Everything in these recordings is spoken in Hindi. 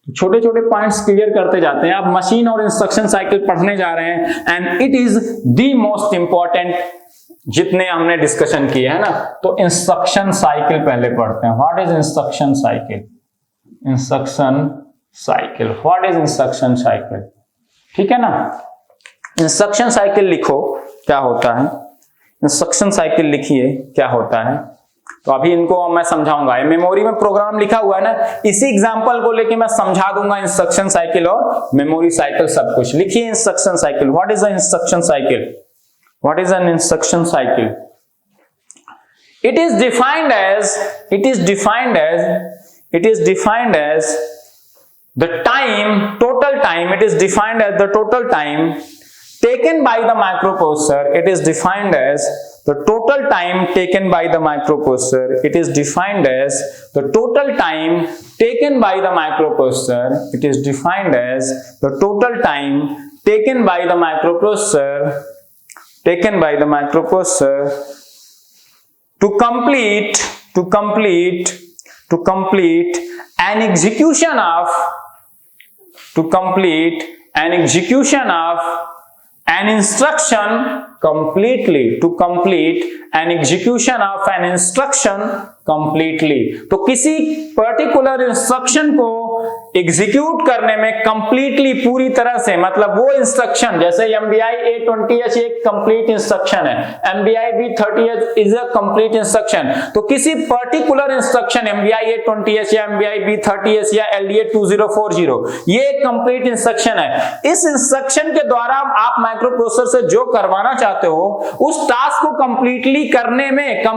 छोटे छोटे पॉइंट्स क्लियर करते जाते हैं। आप मशीन और इंस्ट्रक्शन साइकिल पढ़ने जा रहे हैं and it is the most important जितने हमने डिस्कशन किए है ना। तो इंस्ट्रक्शन साइकिल पहले पढ़ते हैं। What is instruction cycle? Instruction cycle, what is instruction cycle? ठीक है ना। इंस्ट्रक्शन साइकिल लिखो क्या होता है, इंस्ट्रक्शन साइकिल लिखिए क्या होता है। तो अभी इनको मैं समझाऊंगा। मेमोरी में प्रोग्राम लिखा हुआ है ना, इसी एग्जांपल को लेके मैं समझा दूंगा इंस्ट्रक्शन साइकिल और मेमोरी साइकिल सब कुछ। लिखिए instruction cycle. What is a instruction cycle? What is an instruction cycle? It is defined as the total time taken by the microprocessor. It is defined as the total time taken by the microprocessor. It is defined as the total time taken by the microprocessor. It is defined as the total time taken by the microprocessor to complete an execution of an instruction completely. तो किसी पर्टिकुलर इंस्ट्रक्शन को एग्जीक्यूट करने में कंप्लीटली पूरी तरह से, मतलब वो इंस्ट्रक्शन जैसे MBI A20H एक कंप्लीट इंस्ट्रक्शन है, MBI B30H is a complete instruction. तो किसी पर्टिकुलर इंस्ट्रक्शन MBI A20H या MBI B30H या LDA 2040 ये एक कंप्लीट इंस्ट्रक्शन है। इस इंस्ट्रक्शन के द्वारा आप माइक्रोप्रोसेसर से जो करवाना चाहते हो उस टास्क को कंप्लीट करने में एक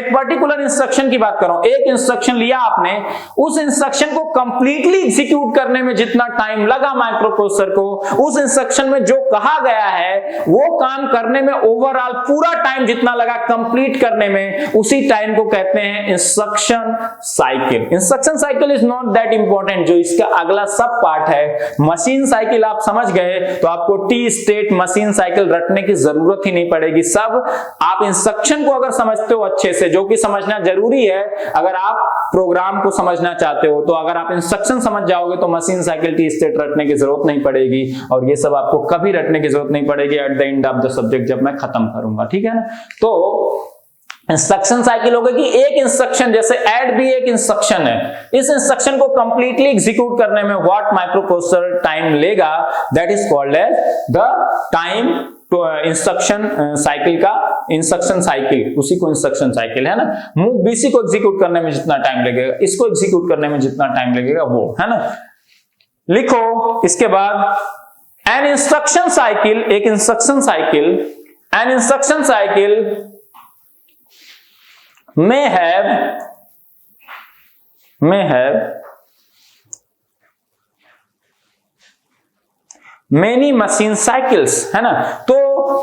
पर्टिकुलर इंस्ट्रक्शन की बात कर रहा हूं। एक इंस्ट्रक्शन लिया आपने, उस इंस्ट्रक्शन को कंप्लीटली एग्जीक्यूट करने में जितना टाइम लगा माइक्रोप्रोसेसर को, उस इंस्ट्रक्शन में जो कहा गया है वो काम करने में ओवरऑल पूरा टाइम जितना लगा कंप्लीट करने में, उसी टाइम को कहते हैं instruction cycle. Instruction cycle is not that important. जो इसका अगला सब पार्ट है मशीन साइकिल आप समझ गए, तो आपको टी स्टेट मशीन साइकिल रटने की जरूरत ही नहीं पड़ेगी। सब आप इंस्ट्रक्शन को अगर समझते हो अच्छे से, जो कि समझना जरूरी है अगर आप प्रोग्राम को समझना चाहते हो, तो अगर आप इंस्ट्रक्शन समझ जाओगे तो मशीन साइकिल टी स्टेट रटने की जरूरत नहीं पड़ेगी, और ये सब आपको कभी रटने की जरूरत नहीं पड़ेगी at the end of the subject जब मैं खत्म करूंगा। ठीक है ना। तो इंस्ट्रक्शन साइकिल होगा कि एक इंस्ट्रक्शन, जैसे ऐड भी एक इंस्ट्रक्शन है, इस इंस्ट्रक्शन को कंप्लीटली एग्जीक्यूट करने में व्हाट माइक्रोप्रोसेसर टाइम लेगा, that is called as the time instruction cycle का इंस्ट्रक्शन साइकिल, उसी को इंस्ट्रक्शन साइकिल है ना। मूव बीसी को एग्जीक्यूट करने में जितना टाइम लगेगा, इसको एग्जीक्यूट करने में जितना टाइम लगेगा वो है ना। लिखो इसके बाद एन इंस्ट्रक्शन साइकिल, एक instruction cycle, an instruction cycle may have many machine cycles है ना। तो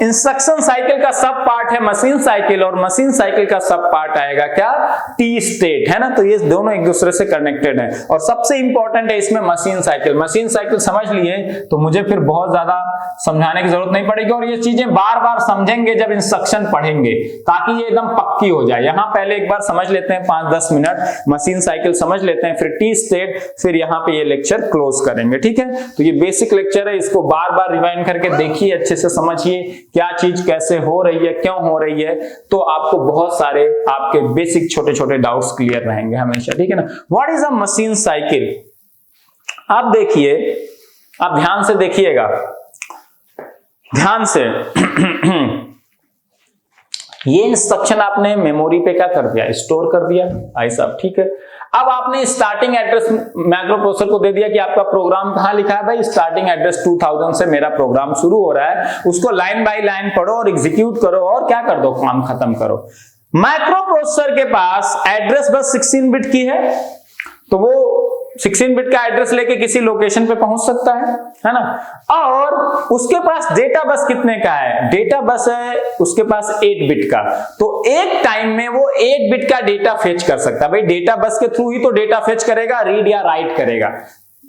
इंस्ट्रक्शन साइकिल का सब पार्ट है मशीन साइकिल, और मशीन साइकिल का सब पार्ट आएगा क्या, टी स्टेट है ना। तो ये दोनों एक दूसरे से कनेक्टेड है, और सबसे इंपॉर्टेंट है इसमें मशीन साइकिल। मशीन साइकिल समझ लिए तो मुझे फिर बहुत ज्यादा समझाने की जरूरत नहीं पड़ेगी, और ये चीजें बार बार समझेंगे जब इंस्ट्रक्शन पढ़ेंगे, ताकि ये एकदम पक्की हो जाए। यहाँ पहले एक बार समझ लेते हैं 5-10 मिनट मशीन साइकिल समझ लेते हैं, फिर टी स्टेट, फिर यहाँ पे ये लेक्चर क्लोज करेंगे। ठीक है। तो ये बेसिक लेक्चर है, इसको बार बार रिवाइंड करके देखिए, अच्छे से समझिए क्या चीज कैसे हो रही है, क्यों हो रही है, तो आपको बहुत सारे आपके बेसिक छोटे छोटे डाउट्स क्लियर रहेंगे हमेशा। ठीक है ना। What is a machine cycle? आप देखिए, आप ध्यान से देखिएगा, ध्यान से ये इंस्ट्रक्शन आपने मेमोरी पे क्या कर दिया, स्टोर कर दिया भाई साहब। ठीक है। अब आपने स्टार्टिंग एड्रेस माइक्रोप्रोसेसर को दे दिया कि आपका प्रोग्राम कहां लिखा है, भाई स्टार्टिंग एड्रेस 2000 से मेरा प्रोग्राम शुरू हो रहा है, उसको लाइन बाय लाइन पढ़ो और एग्जीक्यूट करो और क्या कर दो, काम खत्म करो। माइक्रोप्रोसेसर के पास एड्रेस बस 16 बिट की है, तो वो 16 बिट का एड्रेस लेके किसी लोकेशन पे पहुंच सकता है ना। और उसके पास डेटा बस कितने का है, डेटा बस है उसके पास 8 बिट का, तो एक टाइम में वो 8 बिट का डेटा फेच कर सकता है। भाई डेटा बस के थ्रू ही तो डेटा फेच करेगा, रीड या राइट करेगा।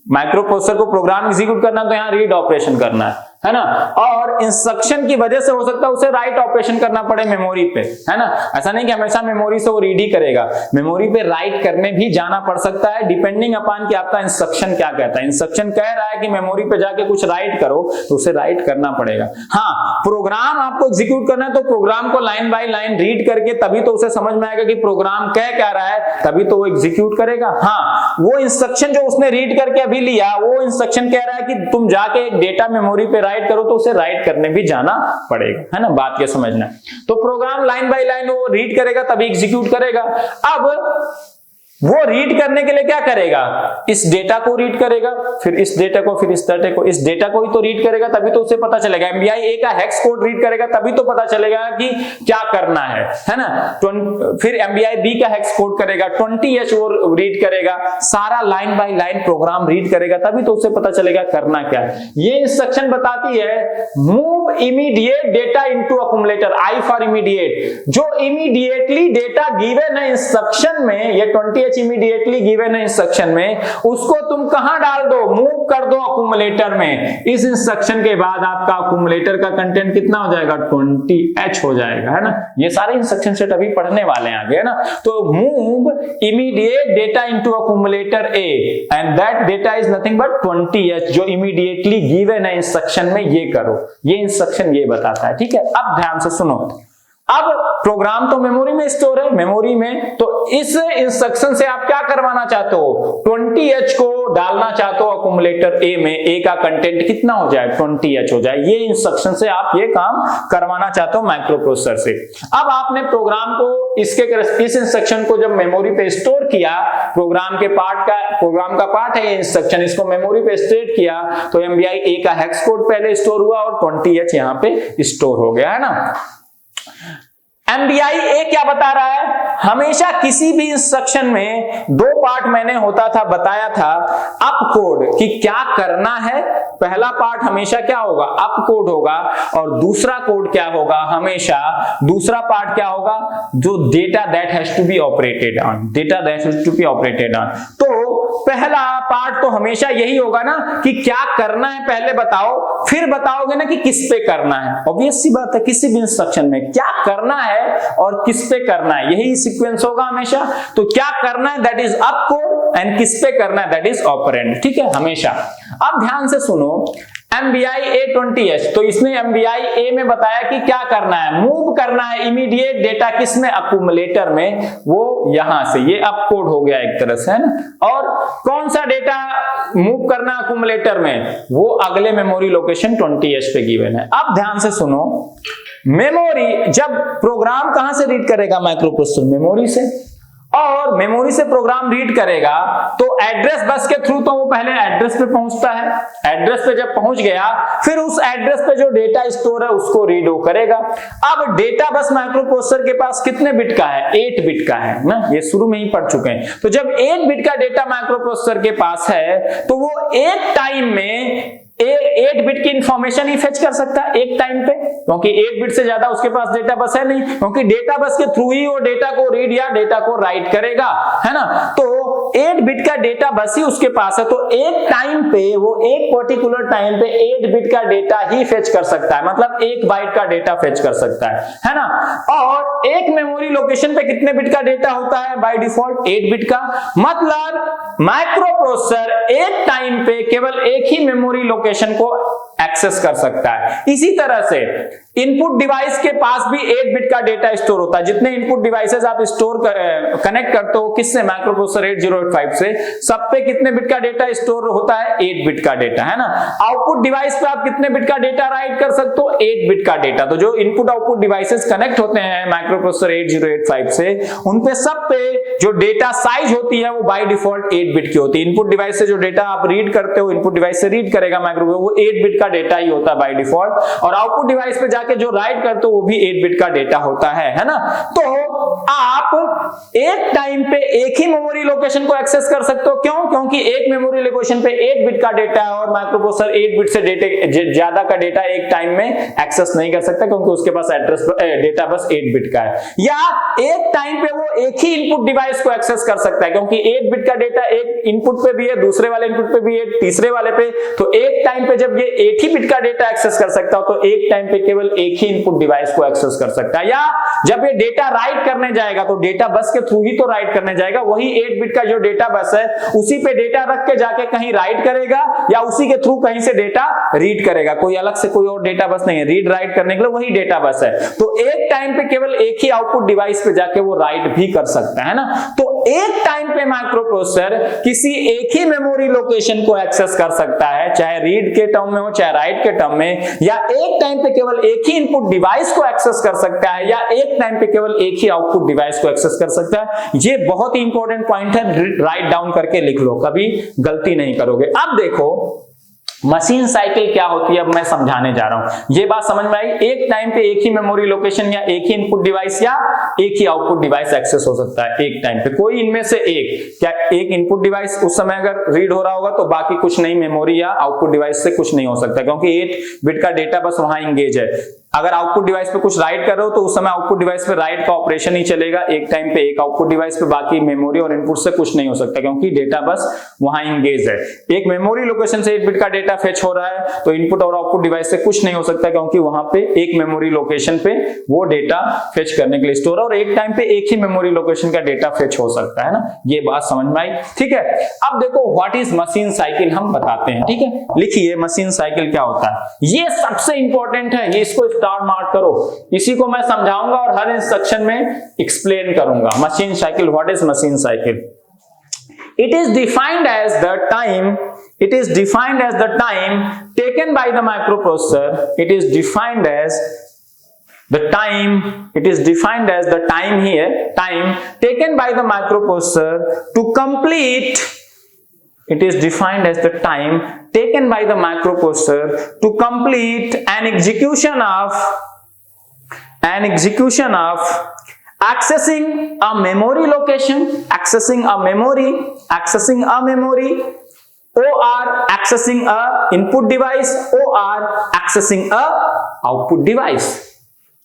माइक्रोप्रोसेसर को प्रोग्राम एग्जीक्यूट करना तो यहाँ रीड ऑपरेशन करना है ना। और इंस्ट्रक्शन की वजह से हो सकता है उसे राइट ऑपरेशन करना पड़े मेमोरी पे, है ना। ऐसा नहीं कि हमेशा मेमोरी से वो रीड ही करेगा, मेमोरी पे राइट करने भी जाना पड़ सकता है, डिपेंडिंग अपॉन कि आपका इंस्ट्रक्शन क्या कहता है। इंस्ट्रक्शन कह रहा है कि मेमोरी पे जाके कुछ राइट करो तो उसे राइट करना पड़ेगा। हाँ, प्रोग्राम आपको एग्जीक्यूट करना है तो प्रोग्राम को लाइन बाय लाइन रीड करके तभी तो उसे समझ में आएगा कि प्रोग्राम कह क्या रहा है, तभी तो वो एग्जीक्यूट करेगा। हाँ, वो इंस्ट्रक्शन जो उसने रीड करके अभी लिया, वो इंस्ट्रक्शन कह रहा है कि तुम जाके डेटा मेमोरी पे राइट करो, तो उसे राइट करने भी जाना पड़ेगा, है ना। बात ये समझना। तो प्रोग्राम लाइन बाय लाइन वो रीड करेगा तभी एग्जीक्यूट करेगा। अब वो रीड करने के लिए क्या करेगा, इस डेटा को रीड करेगा, फिर इस डेटा को, फिर इस डेटा को, इस डेटा को ही तो रीड करेगा तभी तो उसे पता चलेगा। MBI A का हेक्स कोड रीड करेगा तभी तो पता चलेगा कि क्या करना है ना। फिर MBI B का हेक्स कोड करेगा, 20H वो रीड करेगा, सारा line by line program read करेगा तभी तो उसे पता चलेगा करना क्या है। ये इंस्ट्रक्शन बताती है move immediate data into accumulator, I for immediate. जो इमीडिएटली डेटा गिवन है इंस्ट्रक्शन में, ये 20H इमीडिएटली गिवन है इंस्ट्रक्शन में, उसको तुम कहां डाल दो, मूव कर दो अक्यूमुलेटर में। इस इंस्ट्रक्शन के बाद आपका अक्यूमुलेटर का कंटेंट कितना हो जाएगा, 20H हो जाएगा, है ना। ये सारे इंस्ट्रक्शन सेट अभी पढ़ने वाले हैं आगे, है ना। तो move immediate data into accumulator A and that data is nothing but 20H, जो इमीडिएटली गिवन है इंस्ट्रक्शन में, ये करो। ये इंस्ट्रक्शन ये बताता है, ठीक है। अब ध्यान से सुनो। अब प्रोग्राम तो मेमोरी में स्टोर है, मेमोरी में, तो इस इंस्ट्रक्शन से आप क्या करवाना चाहते हो, 20H को डालना चाहते हो अक्यूमुलेटर A में। A का कंटेंट कितना हो जाए, 20H हो जाए। ये इंस्ट्रक्शन से आप ये काम करवाना चाहते हो माइक्रो प्रोसेसर से। अब आपने प्रोग्राम को इस इंस्ट्रक्शन को जब मेमोरी पे स्टोर किया, प्रोग्राम का पार्ट है ये इंस्ट्रक्शन, इसको मेमोरी पे स्टोर किया, तो MBI A का हेक्स कोड पहले स्टोर हुआ और 20H यहाँ पे स्टोर हो गया, है ना। MBI A क्या बता रहा है, हमेशा किसी भी इंस्ट्रक्शन में दो पार्ट मैंने बताया था अप कोड कि क्या करना है। पहला पार्ट हमेशा क्या होगा, अप कोड होगा, और दूसरा कोड क्या होगा, हमेशा दूसरा पार्ट क्या होगा, जो data that has to be operated on, data that has to be operated on. तो पहला पार्ट तो हमेशा यही होगा ना कि क्या करना है पहले बताओ, फिर बताओगे ना कि किस पे करना है। ऑब्वियस सी बात है, किसी भी इंस्ट्रक्शन में क्या करना है और किस पे करना है, यही सीक्वेंस होगा हमेशा। तो क्या करना है that is up code and किस पे करना है दैट इज ऑपरेंड, ठीक है, हमेशा। अब ध्यान से सुनो, MBI A 20H, तो इसने MBI A में बताया कि क्या करना है, मूव करना है इमीडिएट डेटा किसमें, अक्यूमुलेटर में, वो यहां से, ये अप कोड हो गया एक तरह से, है ना। और कौन सा डेटा मूव करना है अक्यूमुलेटर में, वो अगले मेमोरी लोकेशन 20H पे गिवन है। अब ध्यान से सुनो, मेमोरी जब प्रोग्राम कहां से रीड करेगा, माइक्रो प्रोसेसर मेमोरी से, और मेमोरी से प्रोग्राम रीड करेगा तो एड्रेस बस के थ्रू तो वो पहले एड्रेस पे पहुंचता है। एड्रेस पे जब पहुंच गया फिर उस एड्रेस पे जो डेटा स्टोर है उसको रीड वो करेगा। अब डेटा बस माइक्रो प्रोसेसर के पास कितने बिट का है, 8 बिट का है ना, ये शुरू में ही पढ़ चुके हैं। तो जब 8 बिट का डेटा माइक्रो प्रोसेसर के पास है तो वो एक टाइम में 8 बिट की इंफॉर्मेशन ही फेच कर सकता है एक टाइम पे, क्योंकि 8 बिट से ज्यादा उसके पास डेटा बस है नहीं, क्योंकि डेटा बस के थ्रू ही वो डेटा को रीड या डेटा को राइट करेगा, है ना। तो 8 बिट का डेटा बस ही उसके पास है, तो एक टाइम पे वो एक पर्टिकुलर टाइम पे 8 बिट का डेटा ही फेच कर सकता है, मतलब 1 बाइट का डेटा फेच कर सकता है ना। और एक मेमोरी लोकेशन पे कितने बिट का डेटा होता है बाय डिफॉल्ट, 8 बिट का। मतलब माइक्रो प्रोसेसर एक टाइम पे केवल एक ही मेमोरी लोकेशन को एक्सेस कर सकता है। इसी तरह से इनपुट डिवाइस के पास भी 8 बिट का डेटा स्टोर होता है। जितने इनपुट डिवाइसेस आप कनेक्ट करते हो किससे, माइक्रो प्रोसेसर 8085 से, सब पे कितने बिट का डेटा स्टोर होता है, 8 बिट का डेटा, है ना। आउटपुट डिवाइस पे आप कितने बिट का डेटा राइट कर सकते हो, 8 बिट का डेटा। तो जो इनपुट आउटपुट डिवाइसेस कनेक्ट होते हैं माइक्रो प्रोसेसर 8085 से, उनपे सब पे जो डेटा साइज होती है वो बाय डिफॉल्ट 8 बिट की होती है। इनपुट डिवाइस से जो डेटा आप रीड करते हो, इनपुट डिवाइस से रीड करेगा माइक्रो, वो 8 बिट का डेटा ही होता है बाय डिफॉल्ट। और आउटपुट डिवाइस पे जाके जो राइट करते हो वो भी 8 बिट का डेटा होता है ना। तो आप एक टाइम पे एक ही मेमोरी लोकेशन को एक्सेस कर सकते हो। क्यों? क्योंकि एक मेमोरी लोकेशन पे 8 बिट का डेटा है और माइक्रोप्रोसेसर 8 बिट से ज्यादा का डेटा एक टाइम में एक्सेस नहीं कर सकता, क्योंकि उसके पास एड्रेस डेटा बस 8 बिट का है। या एक टाइम पे वो एक ही इनपुट डिवाइस को एक्सेस कर सकता है, क्योंकि 8 बिट का डेटा एक इनपुट पे भी है, दूसरे वाले इनपुट पे भी है, तीसरे वाले पे। तो एक टाइम पे जब ये एक ही बिट का डेटा एक्सेस कर सकता हो तो एक टाइम पे केवल एक ही इनपुट डिवाइस को एक्सेस कर सकता है। या जब ये डेटा राइट करने जाएगा तो डेटा बस के थ्रू ही तो राइट करने जाएगा, वही 8 बिट का जो डेटा बस है उसी पे डेटा रख के जाके कहीं राइट करेगा या उसी के थ्रू कहीं से डेटा रीड करेगा। कोई अलग से कोई और डेटा बस नहीं है, रीड राइट करने के लिए वही डेटा बस है। तो एक टाइम पे केवल एक ही आउटपुट डिवाइस पे जाके वो राइट भी कर सकता है ना। तो एक टाइम पे माइक्रोप्रोसेसर किसी एक ही मेमोरी लोकेशन को एक्सेस कर सकता है, चाहे रीड के टर्म में हो चाहे राइट के टर्म में, या एक टाइम पे केवल एक ही इनपुट डिवाइस को एक्सेस कर सकता है, या एक टाइम पे केवल एक ही आउटपुट डिवाइस को एक्सेस कर सकता है। ये बहुत ही इंपॉर्टेंट पॉइंट है, राइट डाउन करके लिख लो, कभी गलती नहीं करोगे। अब देखो मशीन साइकिल क्या होती है, अब मैं समझाने जा रहा हूं। ये बात समझ में आई? एक टाइम पे एक ही मेमोरी लोकेशन या एक ही इनपुट डिवाइस या एक ही आउटपुट डिवाइस एक्सेस हो सकता है एक टाइम पे, कोई इनमें से एक। क्या एक इनपुट डिवाइस उस समय अगर रीड हो रहा होगा तो बाकी कुछ नहीं, मेमोरी या आउटपुट डिवाइस से कुछ नहीं हो सकता, क्योंकि 8 बिट का डेटा बस वहां इंगेज है। अगर आउटपुट डिवाइस पे कुछ राइट कर रहे हो तो उस समय आउटपुट डिवाइस पे राइट का ऑपरेशन ही चलेगा एक टाइम पे एक आउटपुट डिवाइस पे, बाकी मेमोरी और इनपुट से कुछ नहीं हो सकता, क्योंकि डेटा बस वहां इंगेज है। एक मेमोरी लोकेशन से 8 बिट का डेटा फेच हो रहा है तो इनपुट और आउटपुट डिवाइस से कुछ नहीं हो सकता, क्योंकि वहां पे एक मेमोरी लोकेशन पे वो डेटा फेच करने के लिए स्टोर है, और एक टाइम पे एक ही मेमोरी लोकेशन का डेटा फेच हो सकता है ना। ये बात समझ में आई? ठीक है। अब देखो व्हाट इज मशीन साइकिल हम बताते हैं। ठीक है, लिखिए मशीन साइकिल क्या होता है। ये सबसे इंपॉर्टेंट है, ये इसको स्टार मार्क करो, इसी को मैं समझाऊंगा और हर इंस्ट्रक्शन में एक्सप्लेन करूंगा। Machine cycle, what is machine cycle? It is defined as the time taken by the microprocessor. It is defined as the time here, time taken by the microprocessor to complete. It is defined as the time taken by the microprocessor to complete an execution of accessing a memory location, accessing a memory, or accessing a input device, or accessing a output device.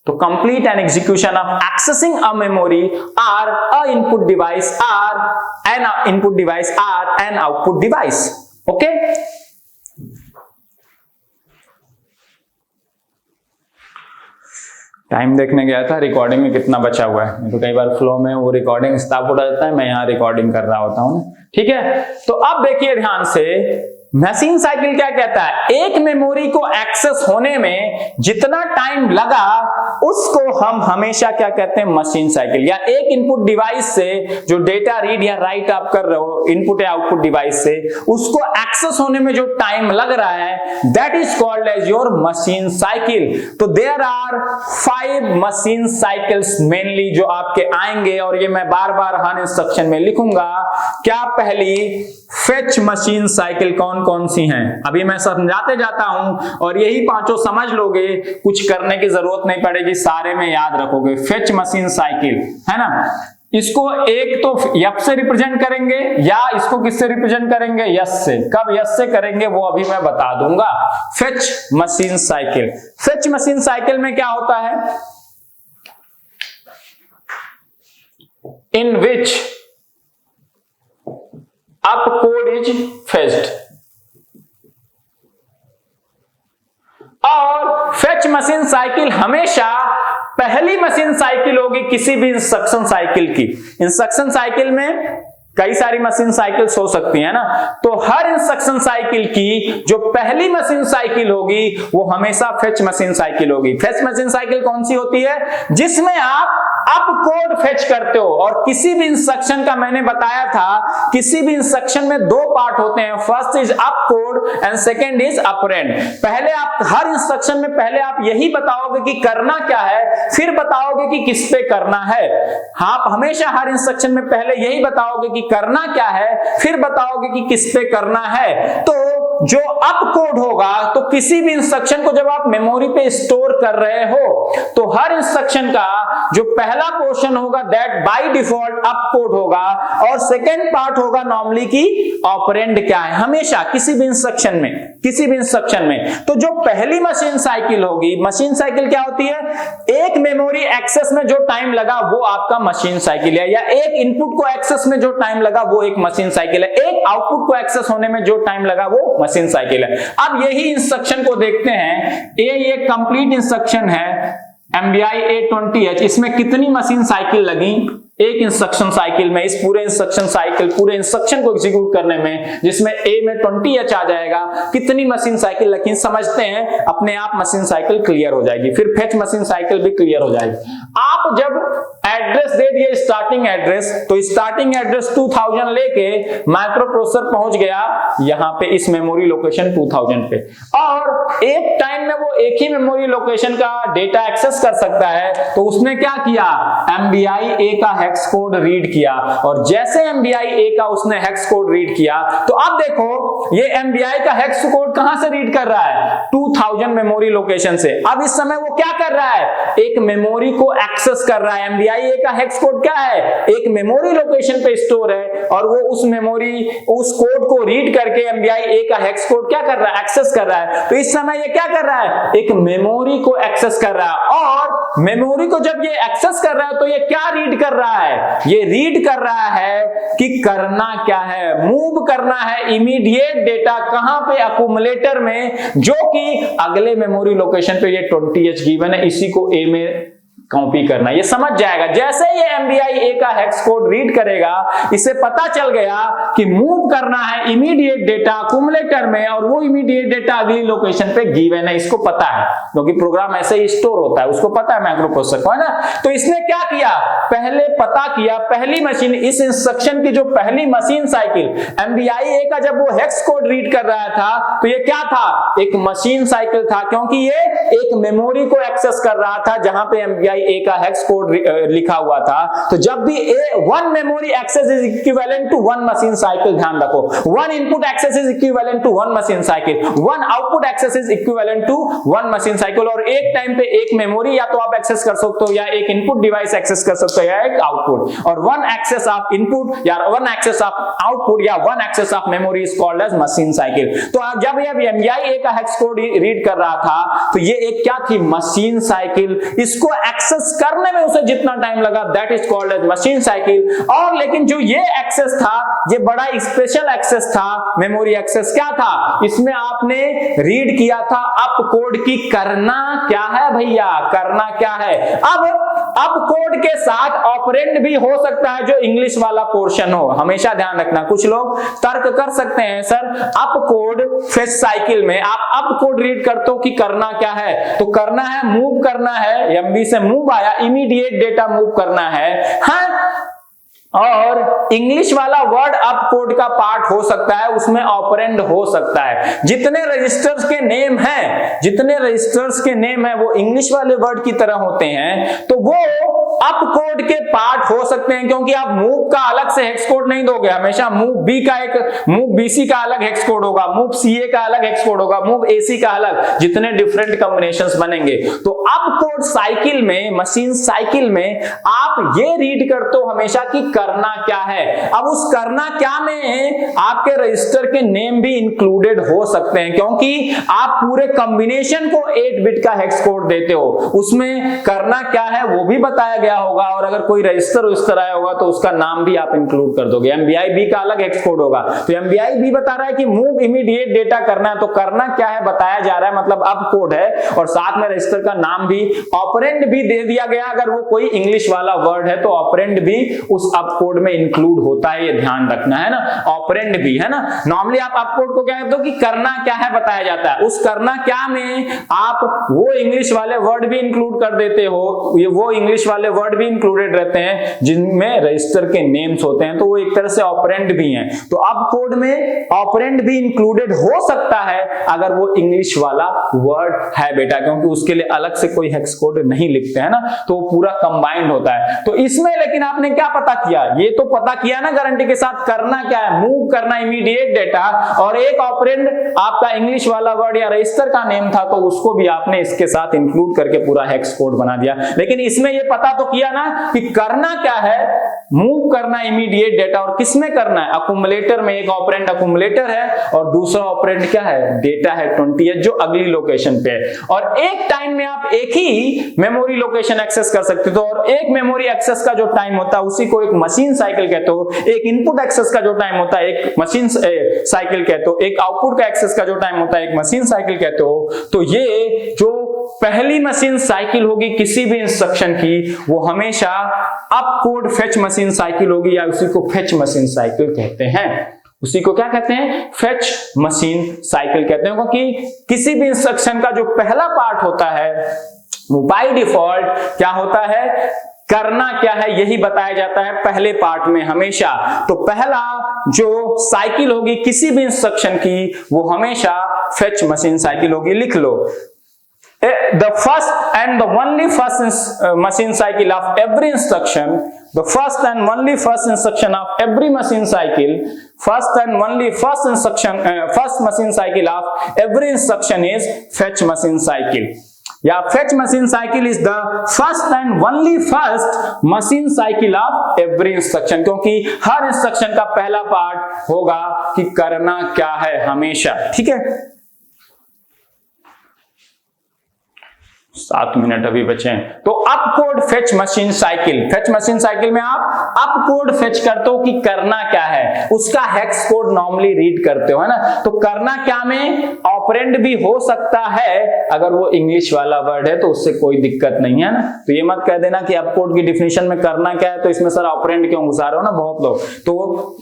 To complete an execution of accessing a memory or a input device or an input device or an output device. Okay? Time देखने गया था, रिकॉर्डिंग में कितना बचा हुआ है, तो कई बार फ्लो में वो रिकॉर्डिंग स्टॉप हो जाता है, मैं यहाँ रिकॉर्डिंग कर रहा होता हूँ। ठीक है, तो अब देखिए ध्यान से, मशीन साइकिल क्या कहता है? एक मेमोरी को एक्सेस होने में जितना टाइम लगा उसको हम हमेशा क्या कहते हैं? Machine cycle. या एक इनपुट डिवाइस से जो डेटा रीड या राइट आप कर रहे हो इनपुट या आउटपुट डिवाइस से, उसको एक्सेस होने में जो टाइम लग रहा है, that is called as your machine cycle. तो there are 5 machine cycles mainly जो आपके आएंगे, और ये मैं बार बार हर इंस्ट्रक्शन में लिखूंगा। क्या पहली फेच मशीन साइकिल कौन सी हैं? अभी मैं समझाते जाता हूं और यही पांचों समझ लोगे, कुछ करने की जरूरत नहीं पड़ेगी, सारे में याद रखोगे। फेच मशीन साइकिल है ना, इसको एक तो यप से रिप्रेजेंट करेंगे या इसको किससे रिप्रेजेंट करेंगे? यस से। कब यस से करेंगे वो अभी मैं बता दूंगा। Fetch machine cycle, fetch machine cycle में क्या होता है? इन विच up code is fetched, और फेच मशीन साइकिल हमेशा पहली मशीन साइकिल होगी किसी भी इंस्ट्रक्शन साइकिल की। इंस्ट्रक्शन साइकिल में कई सारी मशीन साइकिल्स हो सकती है ना, तो हर इंस्ट्रक्शन साइकिल की जो पहली मशीन साइकिल होगी वो हमेशा फेच मशीन साइकिल होगी। फेच मशीन साइकिल कौन सी होती है? जिसमें आप अप कोड फेच करते हो, और किसी भी इंस्ट्रक्शन का मैंने बताया था, किसी भी इंस्ट्रक्शन में 2 पार्ट होते हैं, first is up code and second is operand. पहले आप हर इंस्ट्रक्शन में पहले आप यही बताओगे कि करना क्या है, फिर बताओगे कि किस पे करना है। आप हमेशा हर इंस्ट्रक्शन में पहले यही बताओगे कि करना क्या है, फिर बताओगे कि किस पे करना है। तो जो अप कोड होगा, तो किसी भी इंस्ट्रक्शन को जब आप मेमोरी पे स्टोर कर रहे हो तो हर इंस्ट्रक्शन का जो पहला पोर्शन होगा that by default up code होगा, और सेकेंड पार्ट होगा नॉर्मली की ऑपरेंड क्या है, हमेशा किसी भी इंस्ट्रक्शन में। तो जो पहली मशीन साइकिल होगी, मशीन साइकिल क्या होती है, एक मेमोरी एक्सेस में जो टाइम लगा वो आपका मशीन साइकिल है, या एक इनपुट को एक्सेस में जो टाइम लगा वो एक मशीन साइकिल है, एक आउटपुट को एक्सेस होने में जो टाइम लगा वो मशीन साइकिल है। अब यही इंस्ट्रक्शन को देखते हैं, ये कंप्लीट इंस्ट्रक्शन है MBI A20H, इसमें कितनी मशीन साइकिल लगी एक इंस्ट्रक्शन साइकिल में, इस पूरे इंस्ट्रक्शन को एग्जीक्यूट करने में, जिसमें A में 20H आ जाएगा, कितनी मशीन साइकिल लगी समझते हैं, अपने आप मशीन साइकिल क्लियर हो जाएगी, फिर फेच मशीन साइकिल भी क्लियर हो जाएगी। आप जब एड्रेस दे दिए स्टार्टिंग एड्रेस, तो स्टार्टिंग एड्रेस 2000 लेके माइक्रो प्रोसेसर पहुंच गया यहाँ पे इस मेमोरी लोकेशन 2000 पे, और एक टाइम में वो एक ही मेमोरी लोकेशन का डेटा एक्सेस कर सकता है, तो उसने क्या किया, MBI A का हेक्स कोड रीड किया, और जैसे MBI A का उसने हेक्स कोड रीड किया, तो अब देखो ये MBI का हेक्स कोड कहां से रीड कर रहा है, 2000 मेमोरी लोकेशन से। अब इस समय वो क्या कर रहा है, एक मेमोरी को एक्सेस कर रहा है। MBI A का हेक्स कोड क्या है, एक मेमोरी लोकेशन पे स्टोर है, और वो उस कोड को रीड करके MBI A का हेक्स कोड क्या कर रहा है, एक्सेस कर रहा है। तो इस समय ये क्या कर रहा है, एक मेमोरी को एक्सेस कर रहा है, और मेमोरी को जब ये एक्सेस कर रहा है तो ये क्या रीड कर रहा है, ये रीड कर रहा है कि करना क्या है, मूव करना है इमीडिएट डेटा कहां पे, अक्यूमुलेटर में, जो कि अगले मेमोरी लोकेशन पे ये 20H गिवन है, इसी को A में कॉपी करना। ये समझ जाएगा, जैसे ये MBI A का हेक्स कोड रीड करेगा, इसे पता चल गया कि मूव करना है इमीडिएट डेटा अक्यूमुलेटर में, और वो इमीडिएट डेटा अगली लोकेशन पे गिवन है, इसको पता है, क्योंकि प्रोग्राम ऐसे ही स्टोर होता है, उसको पता है माइक्रो प्रोसेसर को, है ना। तो इसने क्या किया, पहले पता किया पहली मशीन, इस इंस्ट्रक्शन की जो पहली मशीन साइकिल MBI A का जब वो हेक्स कोड रीड कर रहा था, तो ये क्या था, एक मशीन साइकिल था, क्योंकि ये एक मेमोरी को एक्सेस कर रहा था जहां पे MBI A का हेक्स कोड लिखा हुआ था। तो जब भी one memory access is equivalent to one machine cycle, ध्यान रखो, one input access is equivalent to one machine cycle, one output access is equivalent to one machine cycle, और एक टाइम पे एक मेमोरी या तो आप एक्सेस कर सकते हो, या एक इनपुट डिवाइस एक्सेस कर सकते हो, या एक आउटपुट, और वन एक्सेस ऑफ इनपुट या वन एक्सेस ऑफ आउटपुट या one access of memory is called as machine cycle. तो जब ये MBI A का हेक्स कोड रीड कर रहा था, तो ये एक क्या थी, मशीन साइकिल, इसको एक्सेस करने में उसे जितना टाइम लगा that is called as machine cycle. और लेकिन जो ये एक्सेस था, ये बड़ा स्पेशल एक्सेस था, मेमोरी एक्सेस क्या था, इसमें आपने रीड किया था अप कोड की करना क्या है भैया, करना क्या है। अब अप कोड के साथ ऑपरेंड भी हो सकता है जो इंग्लिश वाला पोर्शन हो, हमेशा ध्यान रखना। कुछ लोग तर्क कर सकते हैं, sir up code fetch cycle में आप अप कोड रीड करते हो कि करना क्या है, तो करना है मूव करना है, MB से मूव आया, इमीडिएट डेटा मूव करना है, हाँ। और इंग्लिश वाला वर्ड अप कोड का पार्ट हो सकता है, उसमें ऑपरेंड हो सकता है। जितने रजिस्टर्स के नेम है वो इंग्लिश वाले वर्ड की तरह होते हैं, तो वो अप कोड के पार्ट हो सकते हैं, क्योंकि आप मूव का अलग से हेक्स कोड नहीं दोगे, हमेशा मूव BC का अलग हेक्स कोड होगा, मूव CA का अलग हेक्स कोड होगा, मूव AC का अलग, जितने डिफरेंट कॉम्बिनेशंस बनेंगे। तो अप कोड साइकिल में, मशीन साइकिल में आप ये रीड करते हो हमेशा कि करना क्या है। अब उस करना क्या में आपके रजिस्टर के नेम भी इंक्लूडेड हो सकते हैं, क्योंकि आप पूरे कॉम्बिनेशन को 8 बिट का हेक्स कोड देते हो, उसमें करना क्या है वो भी बताया गया होगा, और अगर कोई रजिस्टर उस तरह होगा तो उसका नाम भी आप इंक्लूड कर दोगे। MBI B का अलग हेक्स कोड होगा, तो MBI B बता रहा है कि मूव इमीडिएट डेटा करना है, तो करना क्या है बताया जा रहा है, मतलब अप कोड है, और साथ में रजिस्टर का नाम भी, ऑपरेंड भी दे दिया गया। अगर वो कोई इंग्लिश वाला वर्ड है तो ऑपरेंड भी उस अप कोड में इंक्लूड होता है, ये ध्यान रखना है ना, ऑपरेंड भी, है ना। नॉर्मली आप अप कोड को क्या कहते हो कि करना क्या है बताया जाता है, उस करना क्या में आप वो इंग्लिश वाले वर्ड भी इंक्लूड कर देते हो, ये वो इंग्लिश वाले वर्ड भी इंक्लूडेड रहते हैं जिनमें रजिस्टर के नेम्स होते हैं, तो वो एक तरह से ऑपरेंड भी हैं। तो अप कोड में ऑपरेंड भी इंक्लूडेड हो सकता है अगर वो इंग्लिश वाला वर्ड है बेटा, क्योंकि उसके लिए अलग से कोई हेक्स कोड नहीं लिखते हैं ना, तो पूरा कंबाइंड होता है। तो इसमें लेकिन आपने क्या पता किया, ये तो पता किया ना गारंटी के साथ करना क्या है, मूव करना इमीडिएट डेटा, और एक ऑपरेंड आपका इंग्लिश वाला वर्ड या रजिस्टर का नेम था तो उसको भी आपने इसके साथ इंक्लूड करके पूरा हेक्स कोड बना दिया। लेकिन इसमें ये पता तो किया ना कि करना क्या है, मूव करना इमीडिएट डेटा, और किसमें करना है, अकुमुलेटर में। एक ऑपरेंड अकुमुलेटर है और दूसरा ऑपरेंड क्या है, डेटा है 20 जो अगली लोकेशन पे है। और एक टाइम में आप एक ही मेमोरी लोकेशन एक्सेस कर सकते हो, और एक मेमोरी एक्सेस का जो टाइम होता है उसी को एक मशीन साइकिल कहते हो। एक इनपुट एक्सेस का जो टाइम होता है एक मशीन साइकिल कहते हो, एक आउटपुट का एक्सेस का जो टाइम होता है एक मशीन साइकिल कहते हो। तो ये जो पहली मशीन साइकिल होगी किसी भी इंस्ट्रक्शन की, वो हमेशा up code fetch machine cycle होगी, या उसी को फेच मशीन साइकिल कहते हैं। उसी को क्या कहते हैं, फेच मशीन साइकिल कहते हैं, क्योंकि किसी भी इंस्ट्रक्शन का जो पहला पार्ट होता है वो बाय डिफॉल्ट क्या होता है, करना क्या है यही बताया जाता है पहले पार्ट में हमेशा। तो पहला जो साइकिल होगी किसी भी इंस्ट्रक्शन की वो हमेशा फेच मशीन साइकिल होगी। लिख लो, the first and the only first machine cycle of every instruction, the first and only first instruction of every machine cycle, first and only first instruction, first machine cycle of every instruction is fetch machine cycle. या fetch machine cycle is the first and only first machine cycle of every instruction, क्योंकि हर इंस्ट्रक्शन का पहला पार्ट होगा कि करना क्या है हमेशा। ठीक है, 7 मिनट अभी बचे हैं। तो up code fetch machine cycle, fetch machine cycle में आप अप कोड फेच करते हो कि करना क्या है, उसका हेक्स कोड नॉर्मली रीड करते हो, है ना। तो करना क्या में ऑपरेंड भी हो सकता है, अगर वो इंग्लिश वाला वर्ड है तो उससे कोई दिक्कत नहीं है ना। तो ये मत कह देना कि अप कोड की डिफिनेशन में करना क्या है तो इसमें सर ऑपरेंड क्यों घुसा रहे हो ना बहुत लोग। तो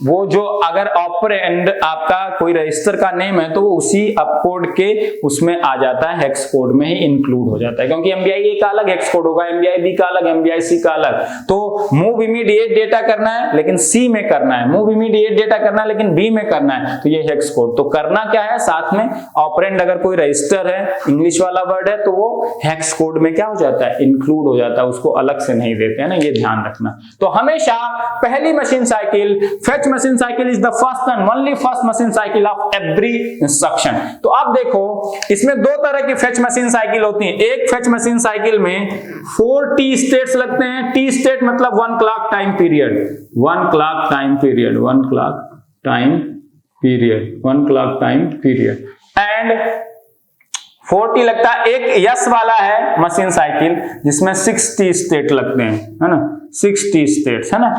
वो जो अगर ऑपरेंड आपका कोई रजिस्टर का नेम है तो वो उसी अप कोड के उसमें आ जाता है, हेक्स कोड में ही इंक्लूड हो जाता है, क्योंकि MBI A का अलग हेक्स कोड होगा, MBI B का अलग, MBI C का अलग। तो मूव इमीडिएट डेटा करना है लेकिन C में करना है, मूव इमीडिएट डेटा करना है लेकिन B में करना है, तो ये हेक्स कोड। तो करना क्या है, साथ में ऑपरेंड अगर कोई रजिस्टर है इंग्लिश वाला वर्ड है तो वो हेक्स कोड में क्या हो जाता है, इंक्लूड हो जाता है, उसको अलग से नहीं देते हैं ना, ये ध्यान रखना। तो हमेशा पहली machine cycle fetch machine cycle is the first and only first machine cycle of every instruction. तो अब देखो इसमें दो तरह की फेच मशीन साइकिल होती है। एक फेच मशीन साइकिल में 4 T स्टेट्स लगते हैं। T स्टेट मतलब 1 clock time period, 1 clock time period, 1 clock time period, 1 clock time period. And 4 T लगता है। एक यस वाला है मशीन साइकिल जिसमें 6 T स्टेट लगते हैं, है ना, 6 T स्टेट्स, है ना।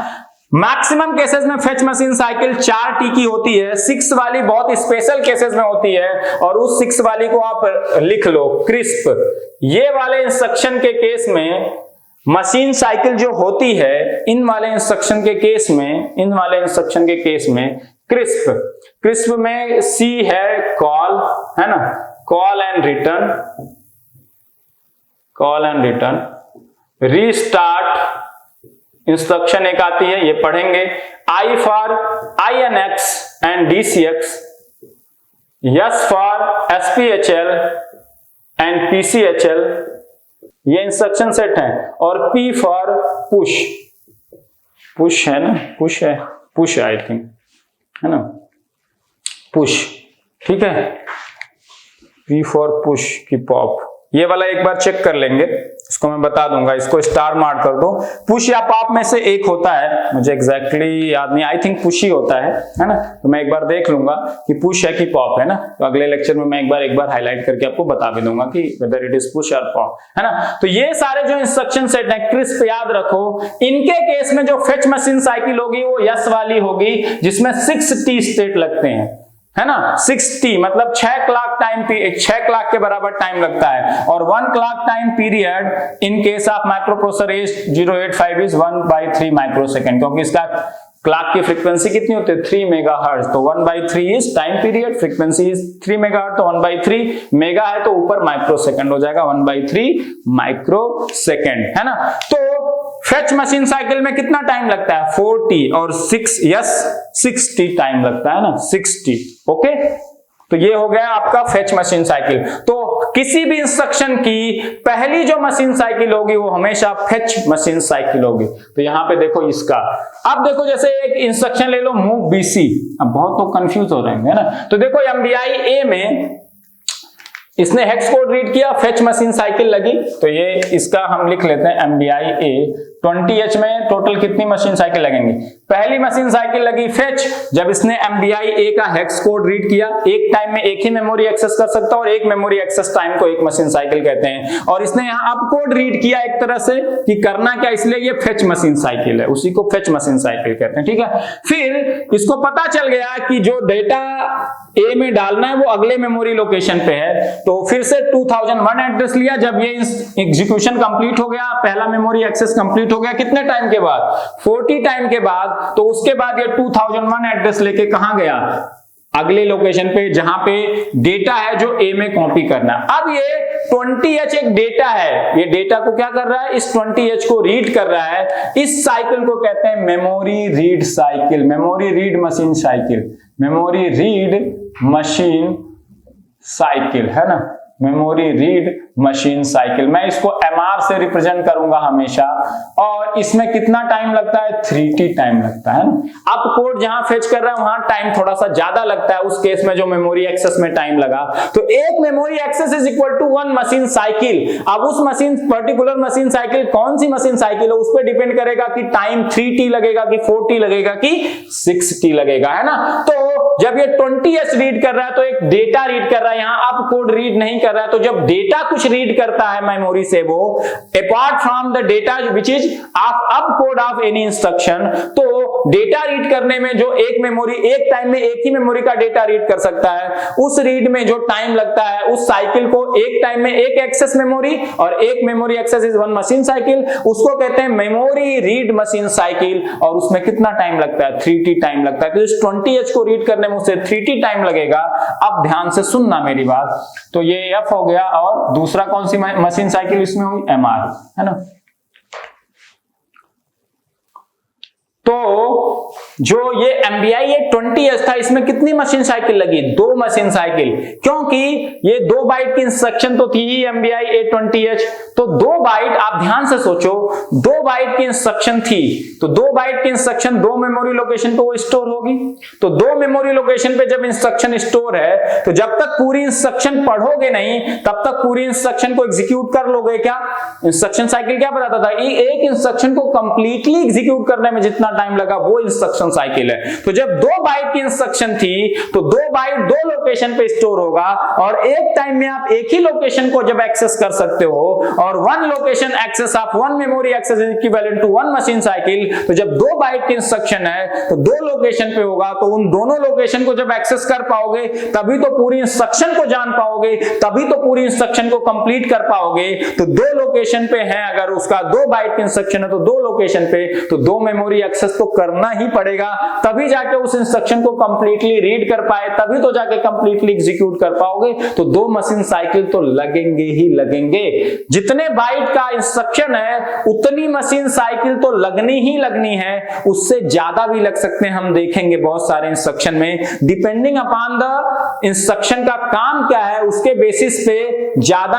मैक्सिमम केसेस में फेच मशीन साइकिल 4 T की होती है, 6 वाली बहुत स्पेशल केसेस में होती है, और उस 6 वाली को आप लिख लो क्रिस्प। ये वाले इंस्ट्रक्शन के केस में मशीन साइकिल जो होती है, इन वाले इंस्ट्रक्शन के केस में, इन वाले इंस्ट्रक्शन के केस में क्रिस्प, क्रिस्प में C है कॉल, है ना, call and return, call and return, restart instruction एक आती है, ये पढ़ेंगे, I for INX and DCX, S for SPHL and PCHL, ये इंस्ट्रक्शन सेट है, और P फॉर पुश, पुश है ना, पुश है, पुश आई थिंक, है ना, पुश, ठीक है, P फॉर पुश की पॉप। ये वाला एक बार चेक कर लेंगे, इसको मैं बता दूंगा, इसको स्टार मार्क कर दो। पुश या पॉप में से एक होता है, मुझे एग्जैक्टली याद नहीं, आई थिंक पुश ही होता है ना। तो मैं एक बार देख लूंगा कि पुश है कि पॉप है ना, तो अगले लेक्चर में मैं एक बार हाईलाइट करके आपको बता भी दूंगा कि वेदर इट इज पुश और पॉप, है ना। तो ये सारे जो इंस्ट्रक्शन सेट है क्रिस्प याद रखो। इनके केस में जो फेच मशीन साइकिल होगी वो यस वाली होगी जिसमें 6 T स्टेट लगते हैं, है ना, 6T मतलब 6 क्लॉक टाइम, 6 क्लॉक के बराबर टाइम लगता है, और 1 clock time period in case of microprocessor 8085 is 1/3 microsecond, क्योंकि इसका क्लॉक की फ्रीक्वेंसी कितनी होती है, 3 मेगाहर्ट्ज, तो 1/3 is time period, frequency is 3 megahertz, तो 1/3 मेगा है तो ऊपर माइक्रोसेकंड हो जाएगा, 1/3 माइक्रोसेकंड, है ना। तो फेच मशीन साइकिल में कितना टाइम लगता है, 4T, और 6T टाइम लगता है ना, 6T, ओके। तो ये हो गया आपका फेच मशीन साइकिल। तो किसी भी इंस्ट्रक्शन की पहली जो मशीन साइकिल होगी वो हमेशा फेच मशीन साइकिल होगी। तो यहां पे देखो इसका, अब देखो जैसे एक इंस्ट्रक्शन ले लो मूव बीसी, अब बहुत लोग कंफ्यूज हो रहे हैं ना। तो देखो एमबीआई ए में इसने हेक्स कोड रीड किया, फेच मशीन साइकिल लगी, तो ये इसका हम लिख लेते हैं एमबीआई ए 20H में टोटल कितनी मशीन साइकिल लगेंगी। पहली मशीन साइकिल लगी फेच, जब इसने एमबीआई ए का हेक्स कोड रीड किया, एक टाइम में एक ही मेमोरी एक्सेस कर सकता है और एक मेमोरी एक्सेस टाइम को एक मशीन साइकिल कहते हैं। और इसने यहाँ अप कोड रीड किया एक तरह से कि करना क्या, इसलिए ये फेच मशीन साइकिल है, उसी को फेच मशीन साइकिल कहते हैं, ठीक है। फिर इसको पता चल गया कि जो डेटा ए में डालना है वो अगले मेमोरी लोकेशन पे है, तो फिर से 2001 एड्रेस लिया। जब ये एग्जीक्यूशन कंप्लीट हो गया, पहला मेमोरी एक्सेस कंप्लीट हो गया, कितने टाइम के बाद, 40 टाइम के बाद, तो उसके बाद ये 2001 एड्रेस लेके कहां गया, अगले लोकेशन पे जहां पे डेटा है जो ए में कॉपी करना। अब ये 20H एक डेटा है, ये डेटा को क्या कर रहा है, इस 20H को रीड कर रहा है। इस साइकिल को कहते हैं memory read cycle, memory read machine cycle, memory read machine cycle है ना, मेमोरी रीड मशीन साइकिल। मैं इसको MR से रिप्रेजेंट करूंगा हमेशा, और इसमें कितना टाइम लगता है, 3T टाइम लगता है ना। अब कोड जहां फेच कर रहा है वहां टाइम थोड़ा सा ज्यादा लगता है, उस केस में जो मेमोरी एक्सेस में टाइम लगा, तो एक memory access is equal to 1 machine cycle. अब उस मशीन पर्टिकुलर मशीन साइकिल कौन सी मशीन साइकिल है उस पर डिपेंड करेगा कि टाइम 3T लगेगा कि 4T लगेगा कि 6T लगेगा, है ना। तो जब ये 20H रीड कर रहा है तो एक डेटा रीड कर रहा है, यहां अप कोड रीड नहीं कर रहा है। तो जब डेटा कुछ रीड करता है मेमोरी से, वो apart from the data which is up code of any instruction, तो डेटा रीड करने में जो एक मेमोरी एक टाइम में एक ही मेमोरी का डेटा रीड कर सकता है, उस रीड में जो टाइम लगता है, उस साइकिल को एक टाइम में एक एक्सेस मेमोरी और एक memory access is 1 machine cycle, उसको कहते हैं मेमोरी रीड मशीन साइकिल। और उसमें कितना टाइम लगता है, 3T टाइम लगता है। तो इस 20H को रीड करने में उसे 3T टाइम लगेगा। अब ध्यान से सुनना मेरी बात, तो ये F हो गया, और दूसरा कौन सी मशीन साइकिल इसमें हुई, MR, है ना। तो जो ये एमबीआई 20H था, इसमें कितनी मशीन साइकिल लगी, 2 मशीन साइकिल, क्योंकि ये 2 बाइट की इंस्ट्रक्शन तो थी ही एमबीआई 20H। तो 2 बाइट, आप ध्यान से सोचो, 2 बाइट की इंस्ट्रक्शन थी, तो 2 बाइट की इंस्ट्रक्शन 2 मेमोरी लोकेशन पे वो स्टोर होगी। तो 2 मेमोरी लोकेशन पे जब इंस्ट्रक्शन स्टोर है, तो जब तक पूरी इंस्ट्रक्शन पढ़ोगे नहीं तब तक पूरी इंस्ट्रक्शन को एग्जीक्यूट कर लोगे क्या। इंस्ट्रक्शन साइकिल क्या बताता था, एक इंस्ट्रक्शन को कंप्लीटली एग्जीक्यूट करने में जितना टाइम लगा वो इंस्ट्रक्शन साइकिल है। तो जब 2 बाइट की इंस्ट्रक्शन थी तो 2 बाइट 2 लोकेशन पे स्टोर होगा, और एक टाइम में आप एक ही लोकेशन को जब एक्सेस कर सकते हो, और 1 location access of 1 memory access is equivalent to 1 machine cycle. तो जब 2 बाइट की इंस्ट्रक्शन है तो 2 लोकेशन पे होगा, तो उन दोनों लोकेशन को जब एक्सेस कर पाओगे तभी तो पूरी इंस्ट्रक्शन को जान पाओगे, तभी तो पूरी इंस्ट्रक्शन को कंप्लीट कर पाओगे। तो 2 लोकेशन पे है, अगर उसका 2 बाइट की इंस्ट्रक्शन है तो 2 लोकेशन पे, तो 2 मेमोरी एक्सेस तो करना ही पड़ेगा, तभी जाके उस इंस्ट्रक्शन को कंप्लीटली रीड कर पाए, तभी तो जाके कंप्लीटली एग्जीक्यूट कर पाओगे। तो 2 मशीन साइकिल तो लगेंगे ही लगेंगे। जितने बाइट का इंस्ट्रक्शन है उतनी मशीन साइकिल तो लगनी ही लगनी है, उससे ज्यादा भी लग सकते हैं, हम देखेंगे बहुत सारे इंस्ट्रक्शन में। डिपेंडिंग अपॉन द इंस्ट्रक्शन का काम क्या है उसके बेसिस पे ज्यादा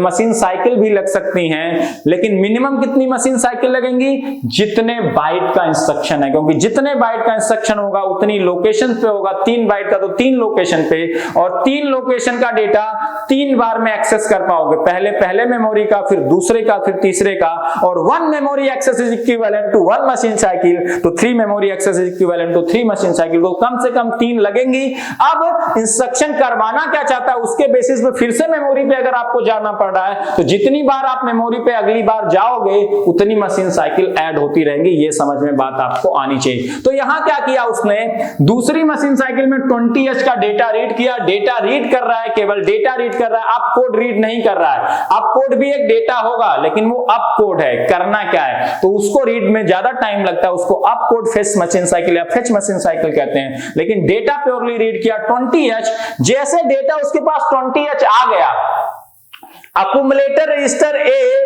मशीन साइकिल भी लग सकती हैं, लेकिन मिनिमम कितनी मशीन साइकिल लगेंगी, जितने बाइट का इंस्ट्रक्शन है, क्योंकि जितने बाइट का इंस्ट्रक्शन होगा उतनी लोकेशन पे होगा। 3 बाइट का तो 3 लोकेशन पे, और 3 लोकेशन का डेटा 3 बार में एक्सेस कर पाओगे, पहले मेमोरी का, फिर दूसरे का, फिर तीसरे का। और 1 memory access is equivalent to 1 machine cycle, तो 3 memory access is equivalent to 3 machine cycle, तो कम से कम 3 लगेंगी। अब इंस्ट्रक्शन करवाना क्या चाहता है उसके बेसिस पे फिर से मेमोरी पे अगर आपको जाना पड़ रहा है, तो जितनी बार आप मेमोरी पे अगली बार जाओगे उतनी मशीन साइकिल ऐड होती रहेंगी। ये समझ में बात आपको आनी चाहिए। तो यहां क्या किया उसने, दूसरी मशीन साइकिल में 20H का डेटा रीड किया, डेटा रीड कर रहा है, केवल डेटा रीड कर रहा है, अप कोड रीड नहीं कर रहा है। अप कोड भी एक डेटा होगा, लेकिन वो अप कोड है, करना क्या है, तो उसको रीड में ज्यादा टाइम लगता है, उसको up code fetch machine cycle या फेच मशीन साइकिल कहते हैं। लेकिन डेटा प्योरली रीड किया 20H, जैसे डेटा उसके पास 20H आ गया, अकुमुलेटर रजिस्टर ए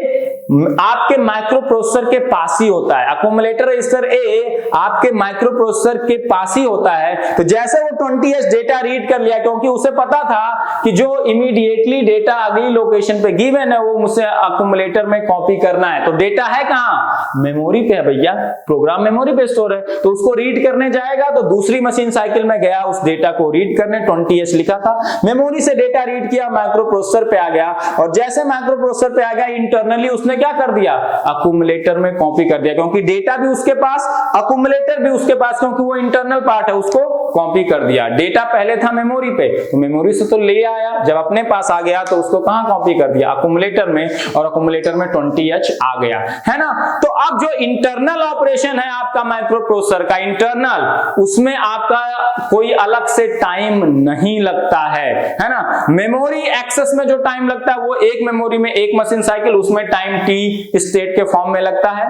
आपके माइक्रो प्रोसेसर के पास ही होता है, अकुमुलेटर रजिस्टर ए आपके माइक्रो प्रोसेसर के पास ही होता है। तो जैसे वो 20H डेटा रीड कर लिया, क्योंकि उसे पता था कि जो इमीडिएटली डेटा अगली लोकेशन पे गिवन है वो मुझे अकुमुलेटर में कॉपी करना है। तो डेटा है कहां? मेमोरी पे है भैया, प्रोग्राम मेमोरी पे स्टोर है। तो उसको रीड करने जाएगा तो दूसरी मशीन साइकिल में गया उस डेटा को रीड करने, 20H लिखा था, मेमोरी से डेटा रीड किया, माइक्रो प्रोसेसर पे आ गया, और जैसे माइक्रो प्रोसेसर पे आ गया इंटरनली उसने क्या कर दिया? अकुमुलेटर में कॉपी कर दिया, क्योंकि डेटा भी उसके पास, अकुमुलेटर भी उसके पास, क्योंकि वो इंटरनल पार्ट है, उसको कॉपी कर दिया। डेटा पहले था मेमोरी पे, तो मेमोरी से तो ले आया, जब अपने पास आ गया तो उसको कहां कॉपी कर दिया? अकुमुलेटर में, और अकुमुलेटर में 20H आ गया, है ना। तो अब जो इंटरनल ऑपरेशन है आपका माइक्रो प्रोसेसर का इंटरनल, उसमें आपका कोई अलग से टाइम नहीं लगता है ना। मेमोरी एक्सेस में जो टाइम लगता है वो एक मेमोरी में एक मशीन साइकिल, उसमें टाइम टी स्टेट के फॉर्म में लगता है,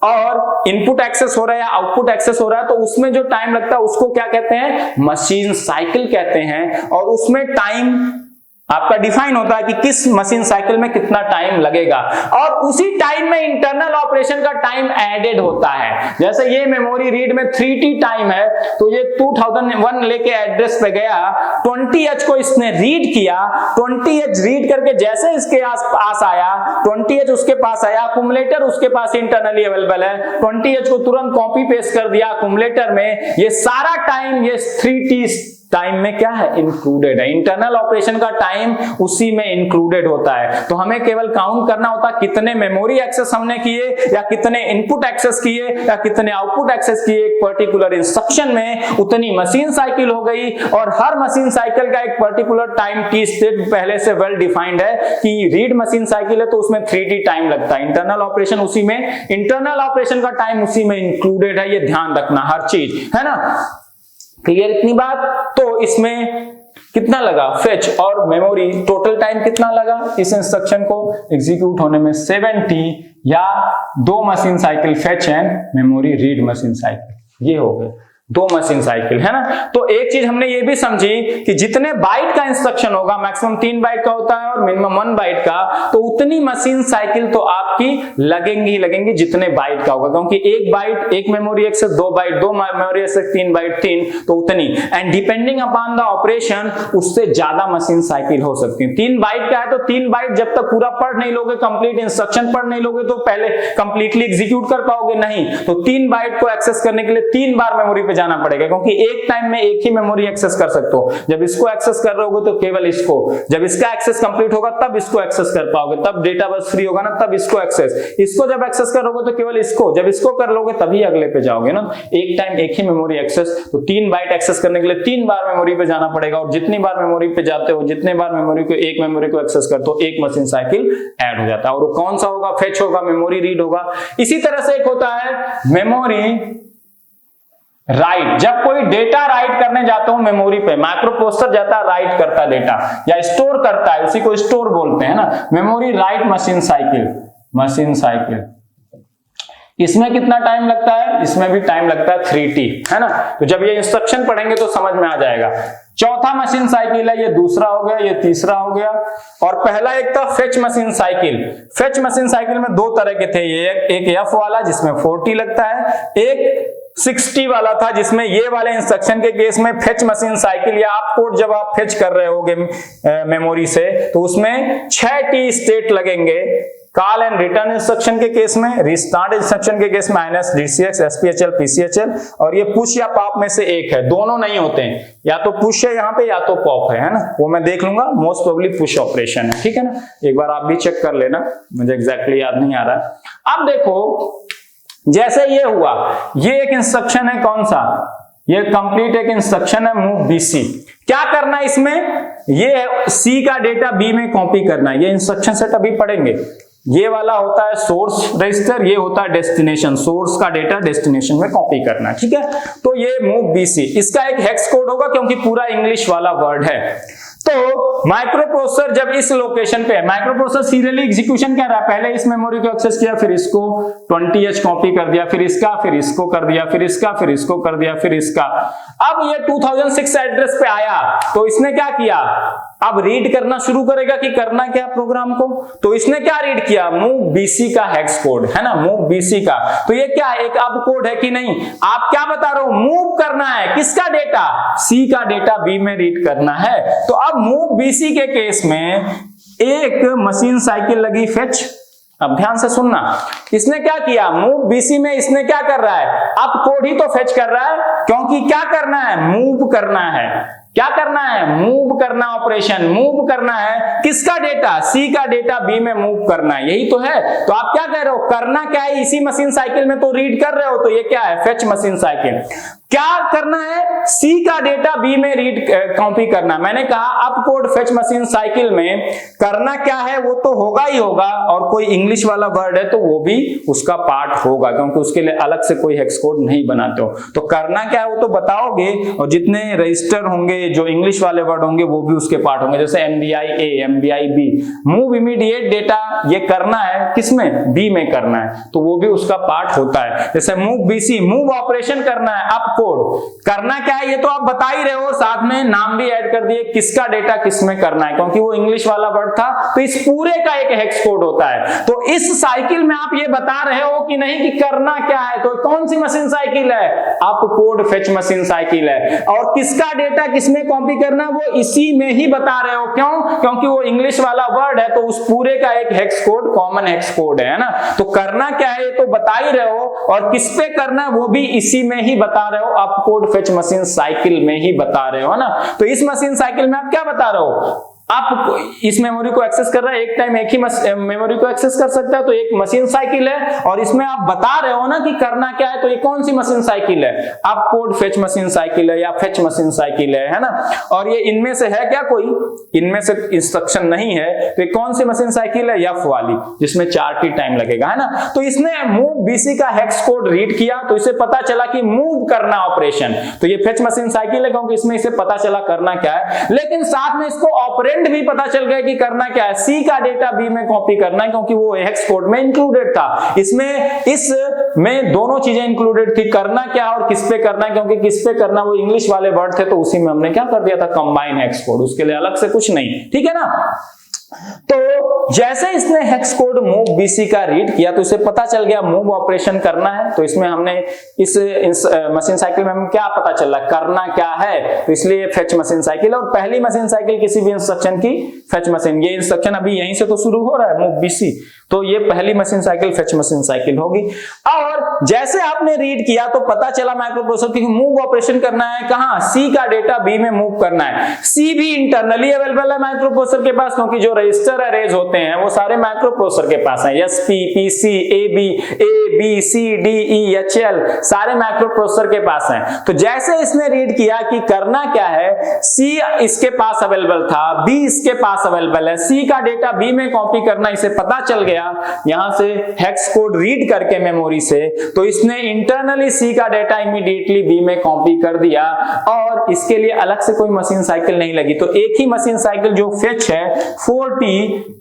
और इनपुट एक्सेस हो रहा है या आउटपुट एक्सेस हो रहा है तो उसमें जो टाइम लगता है उसको क्या कहते हैं? मशीन साइकिल कहते हैं। और उसमें टाइम आपका डिफाइन होता है कि किस मशीन साइकिल में कितना टाइम लगेगा, और उसी टाइम में इंटरनल ऑपरेशन का टाइम एडेड होता है। जैसे ये मेमोरी रीड में 3T टाइम है, तो ये 2001 लेके एड्रेस पे गया, 20H को इसने रीड किया, 20H रीड करके जैसे इसके पास आया, 20H उसके पास आया, अकुमुलेटर उसके पास इंटरनली अवेलेबल है, 20H को तुरंत कॉपी पेस्ट कर दिया अकुमुलेटर में। ये सारा टाइम ये 3T टाइम में क्या है? इंक्लूडेड है। इंटरनल ऑपरेशन का टाइम उसी में इंक्लूडेड होता है। तो हमें केवल काउंट करना होता है कितने मेमोरी एक्सेस हमने किए, या कितने इनपुट एक्सेस किए, या कितने आउटपुट एक्सेस किए एक पर्टिकुलर इंस्ट्रक्शन में, उतनी मशीन साइकिल हो गई। और हर मशीन साइकिल का एक पर्टिकुलर टाइम टी स्टेट पहले से वेल डिफाइंड है कि रीड मशीन साइकिल है तो उसमें 3T टाइम लगता है, इंटरनल ऑपरेशन उसी में, इंटरनल ऑपरेशन का टाइम उसी में इंक्लूडेड है। ये ध्यान रखना हर चीज, है ना। क्लियर इतनी बात? तो इसमें कितना लगा? फेच और मेमोरी, टोटल टाइम कितना लगा इस इंस्ट्रक्शन को एग्जीक्यूट होने में? 70, या 2 machine cycle fetch and memory read machine cycle, ये हो गए 2 मशीन साइकिल, है ना। तो एक चीज हमने ये भी समझी कि जितने बाइट का इंस्ट्रक्शन होगा, मैक्सिमम 3 बाइट का होता है और मिनिमम 1 बाइट का, तो उतनी मशीन साइकिल तो आपकी लगेंगी लगेंगी जितने बाइट का होगा, क्योंकि 1 byte 1 memory access, 2 byte 2 memory access, 3 byte 3, तो उतनी। And depending upon the operation उससे ज्यादा मशीन साइकिल हो सकती है। 3 बाइट का है तो 3 बाइट जब तक पूरा पढ़ नहीं लोगे, कंप्लीट इंस्ट्रक्शन पढ़ नहीं लोगे, तो पहले कंप्लीटली एग्जीक्यूट कर पाओगे नहीं। तो 3 बाइट को एक्सेस करने के लिए 3 बार मेमोरी पे जाना पड़ेगा, क्योंकि एक टाइम में एक ही मेमोरी एक्सेस कर सकते हो। जब इसको एक्सेस कर रहे होगे तो केवल इसको, जब इसका एक्सेस कंप्लीट होगा तब इसको एक्सेस कर पाओगे, तब डेटा बस फ्री होगा ना, तब इसको एक्सेस, इसको जब एक्सेस करोगे तो केवल इसको, जब इसको कर लोगे तभी अगले पे जाओगे ना। एक टाइम एक ही मेमोरी एक्सेस, तो 3 बाइट एक्सेस करने के लिए 3 बार मेमोरी पे जाना पड़ेगा, और जितनी बार मेमोरी पे जाते हो, जितने बार मेमोरी को एक मेमोरी को एक्सेस करते हो, एक मशीन साइकिल ऐड हो जाता है। और वो कौन सा होगा? फेच होगा, मेमोरी रीड होगा। इसी तरह से एक होता है मेमोरी राइट। जब कोई डेटा राइट करने जाता हूं मेमोरी पे, माइक्रो प्रोसेसर जाता है राइट करता है डेटा या स्टोर करता है, उसी को स्टोर बोलते हैं ना। Memory write machine cycle, machine cycle, इसमें कितना टाइम लगता है? इसमें भी टाइम लगता है 3T, है ना। तो जब ये इंस्ट्रक्शन पढ़ेंगे तो समझ में आ जाएगा। चौथा मशीन साइकिल है, ये दूसरा हो गया, ये तीसरा हो गया। और पहला एक था fetch machine cycle. Fetch machine cycle में 2 तरह के थे, ये एक F वाला जिसमें 4T लगता है, एक 60 वाला था जिसमें ये वाले इंस्ट्रक्शन के केस में फेच मशीन साइकिल, या आप कोड जब आप फेच कर रहे होगे मेमोरी से तो उसमें 6T स्टेट लगेंगे। कॉल एंड रिटर्न इंस्ट्रक्शन के केस में, रिस्टार्ट इंस्ट्रक्शन के केस में -DCX, SPHL, PCHL, और ये पुश या पॉप में से एक है, दोनों नहीं होते हैं, या तो पुश है यहाँ पे या तो पॉप है ना। वो मैं देख लूंगा, मोस्ट प्रोबेबली पुश ऑपरेशन है, ठीक है ना। एक बार आप भी चेक कर लेना, मुझे एग्जैक्टली याद नहीं आ रहा है। अब देखो जैसे ये हुआ, ये एक इंस्ट्रक्शन है, कौन सा? ये कंप्लीट एक इंस्ट्रक्शन है मूव BC। क्या करना है इसमें? ये C का डेटा B में कॉपी करना है। ये इंस्ट्रक्शन सेट अभी पढ़ेंगे। ये वाला होता है सोर्स रजिस्टर, ये होता है डेस्टिनेशन, सोर्स का डेटा डेस्टिनेशन में कॉपी करना, ठीक है। तो ये मूव BC, इसका एक हेक्स कोड होगा क्योंकि पूरा इंग्लिश वाला वर्ड है। तो माइक्रो माइक्रोप्रोसेसर जब इस लोकेशन पे है, माइक्रोप्रोसेसर सीरियली एग्जीक्यूशन कर रहा है, पहले इस मेमोरी को एक्सेस किया, फिर इसको 20H कॉपी कर दिया, फिर इसका, फिर इसको कर दिया, फिर इसका, फिर इसको कर दिया, फिर इसका। अब ये 2006 एड्रेस पे आया तो इसने क्या किया, अब रीड करना शुरू करेगा कि करना क्या प्रोग्राम को। तो इसने क्या रीड किया, मूव बीसी का हेक्स कोड है ना, मूव बीसी का। तो ये क्या एक अब कोड है कि नहीं, आप क्या बता रहे हो, मूव करना है किसका डेटा, सी का डेटा बी में रीड करना है। तो अब मूव बीसी के केस में एक मशीन साइकिल लगी फेच। अब ध्यान से सुनना, इसने क्या किया, मूव बीसी में इसने क्या कर रहा है, अब कोड ही तो फेच कर रहा है, क्योंकि क्या करना है, मूव करना है। क्या करना है, मूव करना, ऑपरेशन मूव करना है किसका डेटा, सी का डेटा बी में मूव करना है, यही तो है। तो आप क्या कह रहे हो, करना क्या है, इसी मशीन साइकिल में तो रीड कर रहे हो, तो ये क्या है, फेच मशीन साइकिल। क्या करना है, सी का डेटा बी में रीड कॉपी करना। मैंने कहा अब कोड फेच मशीन साइकिल में करना क्या है वो तो होगा ही होगा, और कोई इंग्लिश वाला वर्ड है तो वो भी उसका पार्ट होगा, क्योंकि उसके लिए अलग से कोई हेक्स कोड नहीं बनाते हो। तो करना क्या है वो तो बताओगे, और जितने रजिस्टर होंगे जो इंग्लिश वाले वर्ड होंगे वो भी उसके पार्ट होंगे, जैसे MBI A, MBI B, move immediate data ये करना है किसमें, बी में करना है, तो वो भी उसका पार्ट होता है। जैसे मूव BC, मूव ऑपरेशन करना है, अब कोड करना क्या है ये तो आप बता ही रहे हो, साथ में नाम भी ऐड कर दिए किसका डेटा किसमें करना है, क्योंकि वो इंग्लिश वाला वर्ड था, तो इस पूरे का एक हेक्स कोड होता है। तो इस साइकिल में आप ये बता रहे हो कि नहीं कि करना क्या है, तो कौन सी मशीन साइकिल है, up code fetch machine cycle है, और किसका डेटा किसमें कॉपी करना वो इसी में ही बता रहे हो। क्यों, क्योंकि वो इंग्लिश वाला वर्ड है, तो उस पूरे का एक hex code common hex code है ना। तो करना क्या है तो बता ही रहे हो, और किस पे करना है वो भी इसी में ही बता रहे हो, up code fetch machine cycle में ही बता रहे हो ना। तो इस मशीन साइकिल में आप क्या बता रहे हो, आप इस मेमोरी को एक्सेस कर रहा है, एक टाइम एक ही मेमोरी को एक्सेस कर सकता है, तो एक मशीन साइकिल है, और इसमें आप बता रहे हो ना कि करना क्या है, तो ये कौन सी मशीन साइकिल है, up code fetch machine cycle है या फेच मशीन साइकिल है ना। और ये इनमें से है क्या, कोई इनमें से इंस्ट्रक्शन नहीं है, तो ये कौन सी मशीन साइकिल है, F वाली, जिसमें 4T टाइम लगेगा है ना। तो इसने मूव BC का हेक्स कोड रीड किया, तो इसे पता चला कि मूव करना ऑपरेशन, तो ये फेच मशीन साइकिल है, क्योंकि इसमें इसे पता चला करना क्या है, लेकिन साथ में इसको ऑपरेंड भी पता चल गया कि करना क्या है, सी का डेटा बी में कॉपी करना है, क्योंकि वो हेक्स कोड में इंक्लूडेड था। इसमें दोनों चीजें इंक्लूडेड थी, करना क्या और किस पे करना है, क्योंकि किस पे करना वो इंग्लिश वाले वर्ड थे, तो उसी में हमने क्या कर दिया था, कंबाइन हेक्स कोड, उसके लिए अलग से कुछ नहीं, ठीक है ना। तो जैसे इसने हेक्स कोड मूव BC का रीड किया, तो इसे पता चल गया मूव ऑपरेशन करना है, तो इसमें हमने इस मशीन साइकिल में हमें क्या पता चल रहा है, करना क्या है, तो इसलिए फेच मशीन साइकिल। और पहली मशीन साइकिल किसी भी इंस्ट्रक्शन की फेच मशीन, ये इंस्ट्रक्शन अभी यहीं से तो शुरू हो रहा है मूव BC, तो ये पहली machine cycle fetch machine cycle होगी। और जैसे आपने रीड किया तो पता चला माइक्रोप्रोसेसर की मूव ऑपरेशन करना है कहां, सी का डेटा बी में मूव करना है। सी भी इंटरनली अवेलेबल है माइक्रोप्रोसेसर के पास, क्योंकि जो रजिस्टर अरेज होते हैं वो सारे माइक्रोप्रोसेसर के पास हैं, SP, PC, AB, A, B, C, D, E, HL सारे माइक्रोप्रोसेसर के पास हैं। तो जैसे इसने रीड किया कि करना क्या है, C इसके पास अवेलेबल था, B इसके पास अवेलेबल है, C का डेटा B में कॉपी करना इसे पता चल गया यहां से हेक्स कोड रीड करके मेमोरी से, तो इसने इंटरनली सी का डेटा इमीडिएटली बी में कॉपी कर दिया, और इसके लिए अलग से कोई मशीन साइकिल नहीं लगी। तो एक ही मशीन साइकिल जो फेच है 4T,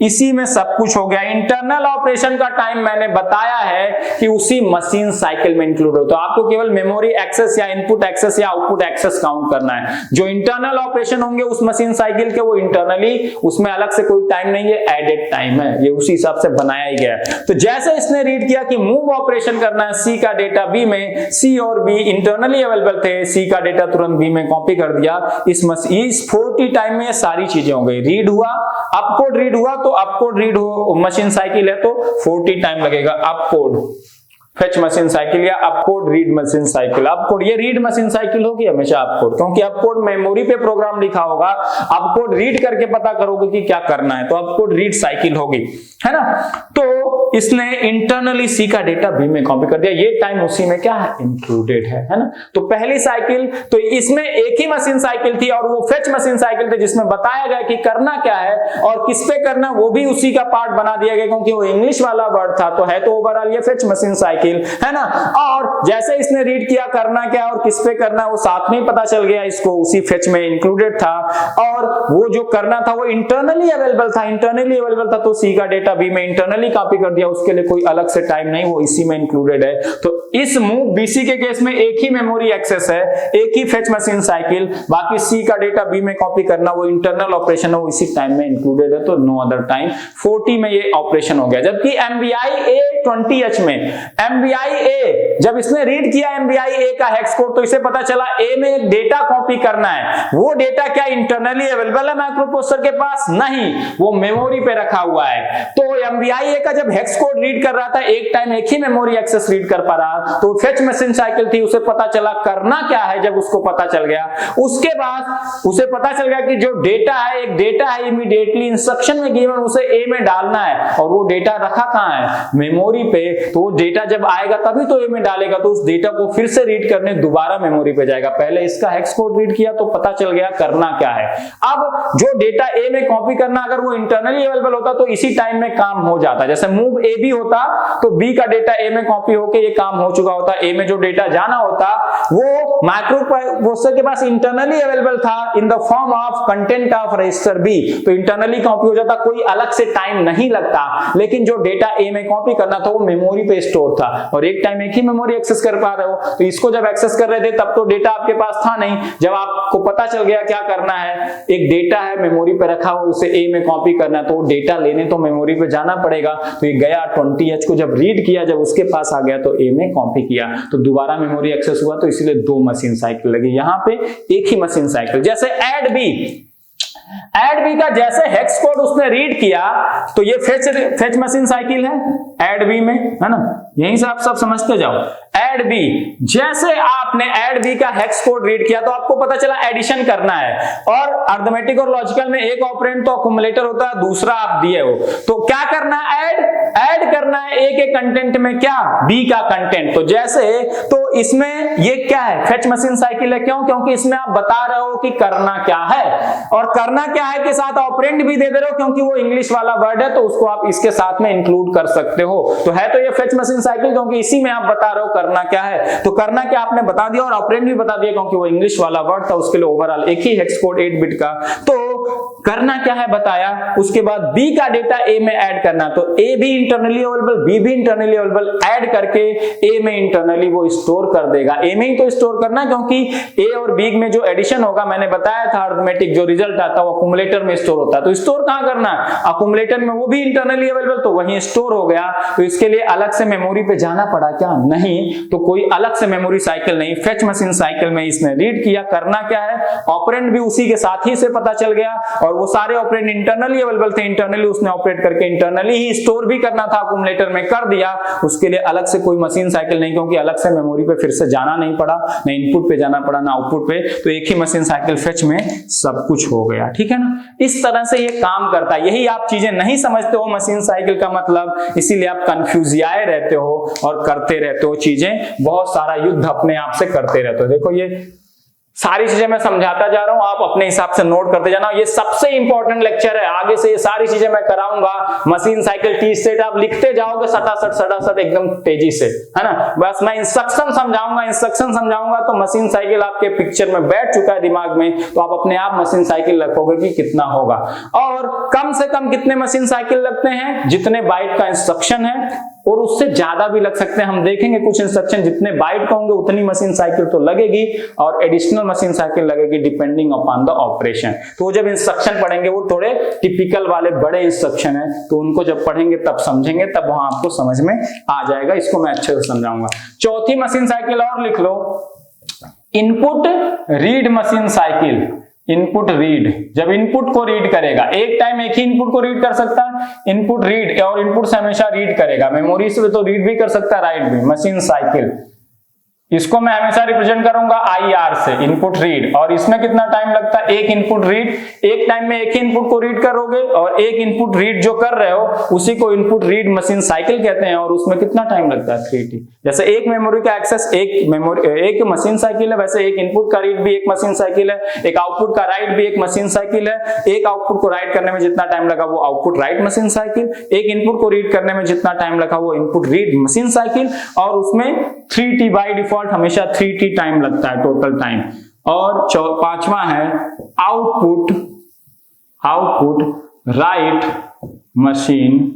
इसी में सब कुछ हो गया। इंटरनल ऑपरेशन का टाइम मैंने बताया है कि उसी मशीन साइकिल में इंक्लूड हो, तो आपको केवल मेमोरी एक्सेस या इनपुट एक्सेस या आउटपुट एक्सेस काउंट करना है। जो इंटरनल ऑपरेशन होंगे उस मशीन साइकिल के, वो इंटरनली, उसमें अलग से कोई टाइम नहीं है, एडेड टाइम है, ये उसी हिसाब से बनाया ही गया। तो जैसे इसने रीड किया कि मूव ऑपरेशन करना है सी का डेटा बी में, सी और बी इंटरनली अवेलेबल थे, सी का डेटा तुरंत बी में कॉपी कर दिया। इस 4T टाइम में सारी चीजें हो गई, रीड हुआ, अपकोड रीड हुआ, तो अपकोड रीड हो मशीन साइकिल है तो 4T टाइम लगेगा। अपकोड फेच मशीन साइकिल या अपकोड रीड मशीन साइकिल। अपकोड ये रीड मशीन साइकिल होगी हमेशा अपकोड, क्योंकि अपकोड मेमोरी पे प्रोग्राम लिखा होगा, अपकोड रीड करके पता करोगे कि क्या करना है, तो अपकोड रीड साइकिल होगी, है ना। तो इसने इंटरनली सी का डेटा बी में कॉपी कर दिया, ये टाइम उसी में क्या है, इंक्लूडेड है ना। तो पहली साइकिल, तो इसमें एक ही मशीन साइकिल थी और वो फेच मशीन साइकिल थे जिसमें बताया गया कि करना क्या है और किस पे करना, वो भी उसी का पार्ट बना दिया गया क्योंकि वो इंग्लिश वाला वर्ड था। तो है तो ओवरऑल ये फेच मशीन साइकिल है ना। और जैसे इसने रीड किया करना क्या और किस पे करना वो साथ में पता चल गया, इसको उसी फेच में इंक्लूडेड था। और वो जो करना था वो इंटरनली अवेलेबल था, इंटरनली अवेलेबल था तो सी का डेटा बी में इंटरनली कॉपी कर दिया, उसके लिए कोई अलग से टाइम नहीं, वो इसी में इंक्लूडेड है। तो इस मूव बीसी के केस में एक ही मेमोरी एक्सेस है, एक ही फेच मशीन साइकिल, बाकी सी का डेटा बी में कॉपी करना वो इंटरनल ऑपरेशन है, वो इसी टाइम में इंक्लूडेड है, तो नो अदर टाइम। 40 में ये ऑपरेशन हो गया। जबकि MBI A20H में MBI A जब इसने रीड किया MBI A का हेक्स कोड तो इसे पता चला A में एक डेटा कॉपी करना है। वो डेटा क्या इंटरनली अवेलेबल है माइक्रोप्रोसेसर के पास? नहीं, वो मेमोरी पे रखा हुआ है। तो MBI A का जब हेक्स कोड रीड कर रहा था, एक टाइम एक ही मेमोरी एक्सेस रीड कर पा रहा, तो फेच मशीन साइकिल थी, उसे पता चला करना क्या है। जब उसको पता चल गया, उसके बाद उसे पता चल गया कि जो डेटा है, एक डेटा है इमीडिएटली इंस्ट्रक्शन में गिवन, उसे A में डालना है और वो डेटा रखा कहां है, मेमोरी पे। तो वो डेटा जब आएगा तभी तो A में डालेगा, तो उस डेटा को फिर से रीड करने दोबारा मेमोरी पे जाएगा। पहले इसका हेक्स कोड रीड किया तो पता चल गया करना क्या है। अब जो डेटा A में कॉपी करना, अगर वो इंटरनली अवेलेबल होता तो इसी टाइम में काम हो जाता। जैसे मूव A भी होता तो B का डेटा A में कॉपी होके ये काम हो चुका होता। A में जो डेटा जाना होता वो माइक्रोप्रोसेसर के पास इंटरनली अवेलेबल था in the form of content of register B, तो इंटरनली कॉपी हो जाता, कोई अलग से टाइम नहीं लगता। लेकिन जो डेटा A में कॉपी करना था वो मेमोरी पे स्टोर था और एक टाइम एक ही मेमोरी एक्सेस कर पा रहे हो, तो इसको जब एक्सेस कर रहे थे तब तो डेटा आपके पास था नहीं। जब आपको पता चल गया क्या करना है, एक डेटा है मेमोरी पे रखा हुआ, उसे A में कॉपी करना है, तो डेटा लेने तो मेमोरी पे जाना पड़ेगा। तो ये गया 20H को जब रीड किया, जब उसके पास आ गया तो A में कॉपी किया, तो दोबारा मेमोरी एक्सेस हुआ, तो इसलिए 2 मशीन साइकिल लगी। यहाँ पे एक ही मशीन साइकिल। जैसे ऐड बी का जैसे हेक्स कोड उसने रीड किया तो ये फेच मशीन साइकिल है ऐड बी में, है ना। यहीं से आप सब समझते जाओ। ऐड बी, जैसे आपने ऐड बी का हेक्स कोड रीड किया तो आपको पता चला एडिशन करना है, और अरिथमेटिक और लॉजिकल में एक ऑपरेंड तो अक्यूमुलेटर होता है, दूसरा आप दिए हो, तो क्या करना है, ऐड करना है ए के कंटेंट में क्या, बी का कंटेंट। तो जैसे, तो इसमें ये क्या है, फेच मशीन साइकिल है। क्यों? क्योंकि इसमें आप बता रहे हो कि करना क्या है, और करना क्या है के साथ ऑपरेंड भी दे दे रहे हो, क्योंकि वो इंग्लिश वाला वर्ड है तो उसको आप इसके साथ में इंक्लूड कर सकते हो। तो है तो ये फेच मशीन साइकिल, क्योंकि इसी में आप बता रहे हो करना क्या है। तो करना क्या आपने बता दिया और ऑपरेंड भी बता दिया, क्योंकि वो इंग्लिश वाला वर्ड था, उसके लिए ओवरऑल एक ही हेक्स कोड 8 बिट का। तो करना क्या है बताया, उसके बाद बी का डेटा ए में ऐड करना, तो ए भी इंटरनली अवेलेबल, बी भी इंटरनली अवेलेबल, ऐड करके ए में इंटरनली वो स्टोर कर देगा। ए में ही तो स्टोर करना है, क्योंकि ए और बी में जो एडिशन होगा, मैंने बताया था अरिथमेटिक जो रिजल्ट आता है वो अक्यूमुलेटर में स्टोर होता है। तो स्टोर कहां करना है, अक्यूमुलेटर में, वो भी इंटरनली अवेलेबल, तो वहीं स्टोर हो गया। तो इसके लिए अलग से मेमोरी पे जाना पड़ा क्या, नहीं, तो कोई अलग से मेमोरी साइकिल नहीं, फेच मशीन साइकिल में इसने रीड किया। करना क्या है, ऑपरेंड भी उसी के साथ ही से पता चल गया, और वो सारे ऑपरेंड इंटरनली अवेलेबल थे, इंटरनली उसने ऑपरेट करके इंटरनली ही स्टोर भी करना था, अक्यूमुलेटर में कर दिया। उसके लिए अलग से कोई मशीन साइकिल नहीं, क्योंकि अलग से मेमोरी पे फिर से जाना नहीं पड़ा, ना इनपुट पे जाना पड़ा ना आउटपुट पे, तो एक ही मशीन साइकिल फेच में सब कुछ हो गया। ठीक है ना, इस तरह से ये काम करता है। यही आप चीजें नहीं समझते हो मशीन साइकिल का मतलब, इसीलिए आप कंफ्यूजियाए रहते हो और करते रहते हो चीजें, बहुत सारा युद्ध अपने आप से करते रहते हो। देखो ये सारी चीजें मैं समझाता जा रहा हूं, आप अपने हिसाब से नोट करते जाना। ये सबसे इंपॉर्टेंट लेक्चर है, आगे से ये सारी चीजें मैं कराऊंगा। मशीन साइकिल टी सेट आप लिखते जाओगे सटासट एकदम तेजी से, है ना। बस मैं इंस्ट्रक्शन समझाऊंगा तो मशीन साइकिल आपके पिक्चर में बैठ चुका है दिमाग में, तो आप अपने आप मशीन साइकिल रखोगे कि कितना होगा। और कम से कम कितने मशीन साइकिल लगते हैं, जितने बाइट का इंस्ट्रक्शन है, और उससे ज्यादा भी लग सकते हैं। हम देखेंगे कुछ इंस्ट्रक्शन जितने बाइट का होंगे उतनी मशीन साइकिल तो लगेगी, और एडिशनल मशीन साइकिल लगेगी डिपेंडिंग अपॉन द ऑपरेशन। तो जब इंस्ट्रक्शन पढ़ेंगे वो थोड़े टिपिकल वाले बड़े इंस्ट्रक्शन है, तो उनको जब पढ़ेंगे तब समझेंगे, तब वहां आपको समझ में आ जाएगा। इसको मैं अच्छे से समझाऊंगा। चौथी मशीन साइकिल और लिख लो, input read machine cycle. Input read, जब इनपुट को रीड करेगा, एक टाइम एक ही इनपुट को रीड कर सकता है, इनपुट रीड, और इनपुट से हमेशा रीड करेगा, मेमोरी से तो रीड भी कर सकता है, राइट भी। मशीन साइकिल इसको मैं हमेशा रिप्रेजेंट करूंगा IR से, इनपुट रीड, और इसमें कितना टाइम लगता है, एक इनपुट रीड, एक टाइम में एक ही इनपुट को रीड करोगे और एक इनपुट रीड जो कर रहे हो उसी को इनपुट रीड मशीन साइकिल कहते हैं, और उसमें कितना टाइम लगता है 3T। जैसे एक मेमोरी का एक्सेस एक मशीन साइकिल है, वैसे एक इनपुट का रीड भी एक मशीन साइकिल है, एक आउटपुट का राइट भी एक मशीन साइकिल है। एक आउटपुट को राइट करने में जितना टाइम लगा वो आउटपुट राइट मशीन साइकिल, एक इनपुट को रीड करने में जितना टाइम लगा वो इनपुट रीड मशीन साइकिल, और उसमें 3T बाय डिफॉल्ट हमेशा 3T टाइम लगता है टोटल टाइम। और पांचवा है आउटपुट राइट मशीन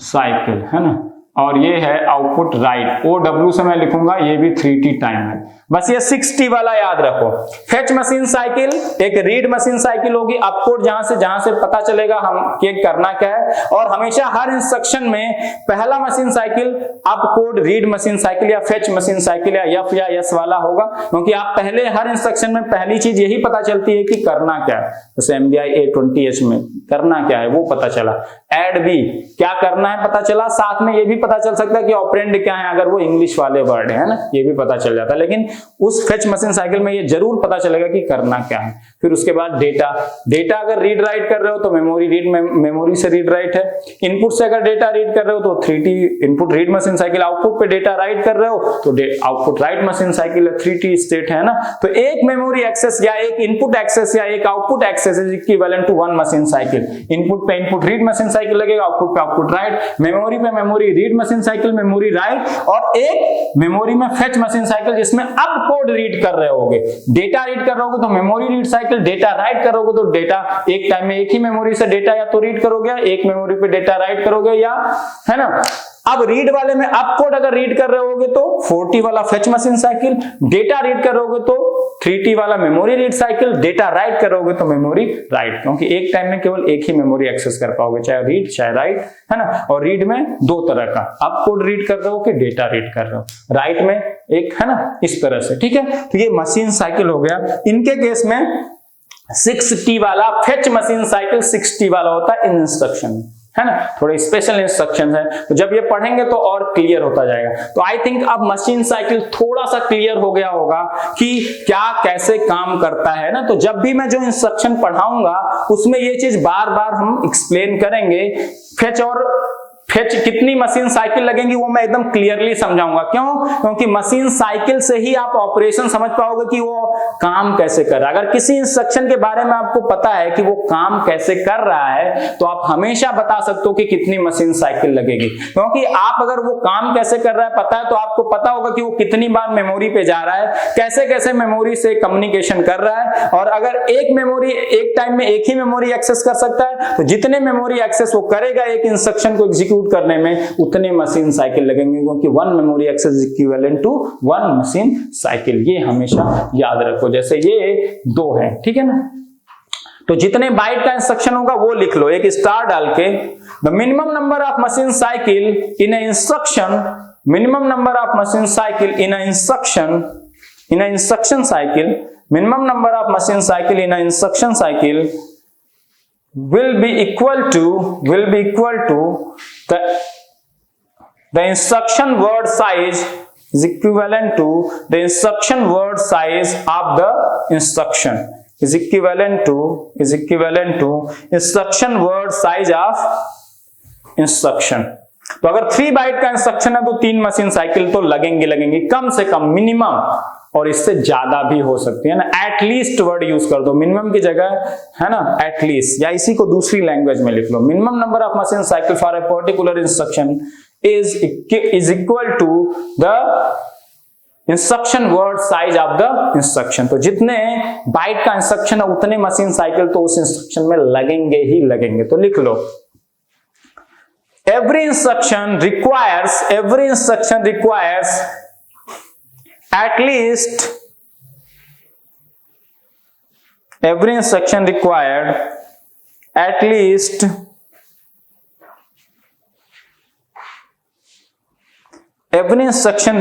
साइकिल, है ना, और ये है आउटपुट राइट, OW से मैं लिखूंगा, ये भी 3T टाइम है। बस ये 6T वाला याद रखो। फेच मशीन साइकिल एक रीड मशीन साइकिल होगी, अपकोड जहां से पता चलेगा हम ये करना क्या है, और हमेशा हर इंस्ट्रक्शन में पहला machine cycle opcode read machine cycle या फेच मशीन साइकिल या F या S वाला होगा, क्योंकि आप पहले हर इंस्ट्रक्शन में पहली चीज यही पता चलती है कि करना क्या है। जैसे MBI A20H में करना क्या है वो पता चला, ऐड B क्या करना है पता चला, साथ में ये भी पता चल सकता है कि ऑपरेंड क्या है अगर वो इंग्लिश वाले वर्ड है ना, ये भी पता चल जाता है। लेकिन उस फेच मशीन साइकिल में ये जरूर पता चलेगा कि करना क्या है। फिर उसके बाद डेटा अगर रीड राइट कर रहे हो तो मेमोरी से रीड राइट है। इनपुट से अगर डेटा रीड कर रहे हो तो 3T input read machine cycle, output पे डेटा राइट कर रहे हो तो आउटपुट राइट मशीन साइकिल है, 3T स्टेट है ना। तो एक मेमोरी एक्सेस या एक इनपुट एक्सेस या एक output access is equivalent to one machine cycle. Input पे इनपुट रीड मशीन साइकिल लगेगा, आउटपुट पे आउटपुट राइट, मेमोरी पे memory read machine cycle, memory write, और एक मेमोरी में फेच मशीन साइकिल जिसमें अब कोड रीड कर रहे होगे। डेटा रीड कर रहे होगे तो memory read cycle, data right करोगे तो डेटा एक टाइम में एक ही मेमोरी से डेटा या तो रीड करोगे, एक मेमोरी पे डेटा राइट करोगे, या है ना। अब रीड वाले में अब कोड अगर रीड कर रहे होगे तो 4T वाला fetch machine cycle, data read करोगे तो 3T वाला memory read cycle, data right करोगे तो मेमोरी राइट, क्योंकि एक टाइम में केवल एक ही मेमोरी एक्सेस कर पाओगे, चाहे रीड चाहे राइट, है ना। और रीड में दो तरह का, अब कोड रीड कर रहे हो कि डेटा रीड कर रहे हो, राइट में एक, है ना, इस तरह से, ठीक है। तो ये मशीन साइकिल हो गया। इनके केस में 6T वाला फेच मशीन साइकिल 6T वाला होता है इन इंस्ट्रक्शन, है ना, थोड़े स्पेशल इंस्ट्रक्शंस हैं, तो जब ये पढ़ेंगे तो और क्लियर होता जाएगा। तो आई थिंक अब मशीन साइकिल थोड़ा सा क्लियर हो गया होगा कि क्या कैसे काम करता है ना। तो जब भी मैं जो इंस्ट्रक्शन पढ़ाऊंगा उसमें ये चीज बार बार हम एक्सप्लेन करेंगे। फेच कितनी मशीन साइकिल लगेंगी वो मैं एकदम क्लियरली समझाऊंगा। क्यों? क्योंकि मशीन साइकिल से ही आप ऑपरेशन समझ पाओगे कि वो काम कैसे कर रहा है। अगर किसी इंस्ट्रक्शन के बारे में आपको पता है कि वो काम कैसे कर रहा है तो आप हमेशा बता सकते हो कि कितनी मशीन साइकिल लगेगी, क्योंकि आप अगर वो काम कैसे कर रहा है पता है तो आपको पता होगा कि वो कितनी बार मेमोरी पे जा रहा है, कैसे कैसे मेमोरी से कम्युनिकेशन कर रहा है। और अगर एक मेमोरी एक टाइम में एक ही मेमोरी एक्सेस कर सकता है तो जितने मेमोरी एक्सेस वो करेगा एक इंस्ट्रक्शन को एग्जीक्यूट करने में उतने मशीन साइकिल लगेंगे, क्योंकि one memory access is equivalent to one machine cycle. ये हमेशा याद रखो। जैसे ये दो है, ठीक है ना, तो जितने बाइट का इंस्ट्रक्शन होगा वो लिख लो एक स्टार डाल के। The minimum number of machine cycle in A instruction, minimum number of machine cycle in A instruction cycle, minimum number of machine cycle in A instruction cycle will be equal to the instruction word size is equivalent to the instruction word size of the instruction is equivalent to instruction word size of instruction। तो अगर 3 बाइट का इंस्ट्रक्शन है तो 3 मशीन साइकिल तो लगेंगे कम से कम, मिनिमम, और इससे ज्यादा भी हो सकती है ना। एटलीस्ट वर्ड यूज कर दो मिनिमम की जगह, है ना, एटलीस्ट, या इसी को दूसरी लैंग्वेज में लिख लो। Minimum number of machine cycle for a particular instruction is equal to the instruction word size of the instruction. तो जितने बाइट का इंस्ट्रक्शन है उतने मशीन साइकिल तो उस इंस्ट्रक्शन में लगेंगे। तो लिख लो every instruction requires at least every instruction required at least every instruction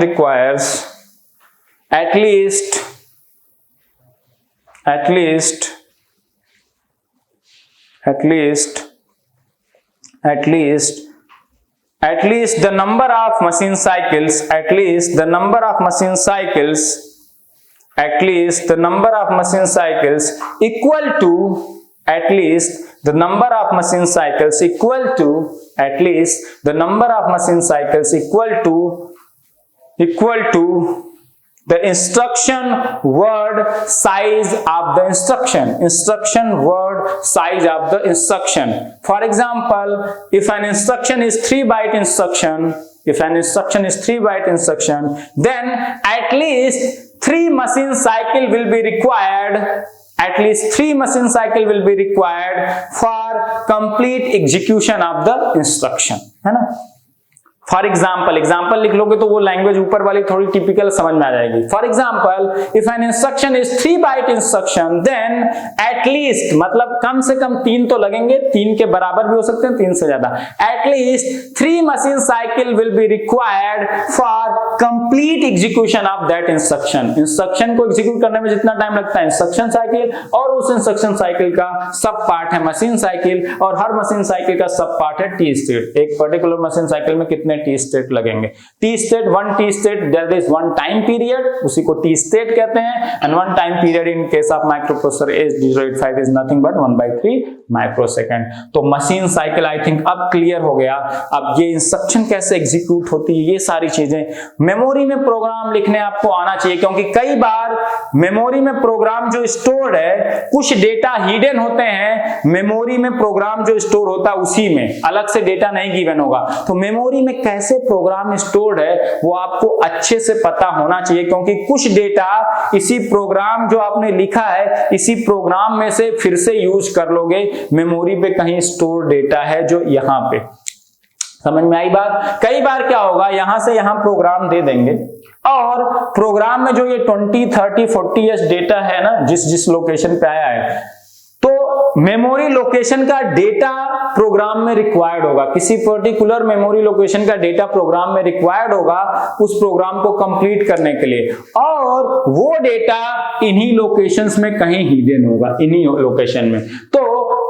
requires at least at least the number of machine cycles, at least the number of machine cycles equal to, at least the number of machine cycles equal to, at least the number of machine cycles equal to the instruction word size of the instruction, word size of the instruction. For example, if an instruction is 3 byte instruction, then at least 3 machine cycle will be required, for complete execution of the instruction, है ना। फॉर एग्जाम्पल लिख लोगे तो वो लैंग्वेज ऊपर वाली थोड़ी टिपिकल समझ में आ जाएगी। For example, if an instruction is 3 byte instruction, then at least, मतलब कम से कम 3 तो लगेंगे, 3 के बराबर भी हो सकते हैं, 3 से ज्यादा, at least 3 machine cycle will be required for complete execution of that instruction. Instruction को एग्जीक्यूट करने में जितना टाइम लगता है इंस्ट्रक्शन साइकिल, और उस इंस्ट्रक्शन साइकिल का सब पार्ट है मशीन साइकिल, और हर मशीन साइकिल का सब पार्ट है टी स्टेट। एक पर्टिकुलर मशीन साइकिल में कितने टी स्टेट लगेंगे? T state, one T state, that is one time period, उसी को टी स्टेट कहते हैं, and one time period in case of microprocessor H085 is nothing but 1/3 microsecond. तो मशीन साइकिल आई थिंक अब क्लियर हो गया। अब ये इंस्ट्रक्शन कैसे एग्जीक्यूट होती है, ये सारी चीजें मेमोरी में प्रोग्राम लिखने आपको आना चाहिए, क्योंकि कई बार मेमोरी में प्रोग्राम जो स्टोर है, कुछ डेटा हिडन होते हैं मेमोरी में, प्रोग्राम जो स्टोर होता है उसी में, अलग से डेटा नहीं गिवन होगा। तो मेमोरी में कैसे प्रोग्राम स्टोर्ड है वो आपको अच्छे से पता होना चाहिए, क्योंकि कुछ डेटा इसी प्रोग्राम जो आपने लिखा है, इसी प्रोग्राम में से फिर से यूज कर लोगे। मेमोरी पे कहीं स्टोर डेटा है जो यहाँ पे, समझ में आई बात। कई बार क्या होगा, यहां से यहां प्रोग्राम दे देंगे, और प्रोग्राम में जो ये 20, 30, 40 डेटा है ना, जिस लोकेशन पे आया है, तो मेमोरी लोकेशन का डेटा प्रोग्राम में रिक्वायर्ड होगा, किसी पर्टिकुलर मेमोरी लोकेशन का डेटा प्रोग्राम में रिक्वायर्ड होगा उस प्रोग्राम को कंप्लीट करने के लिए, और वो डेटा इन्हीं लोकेशंस में कहीं हिडन होगा, इन्हीं लोकेशन में। तो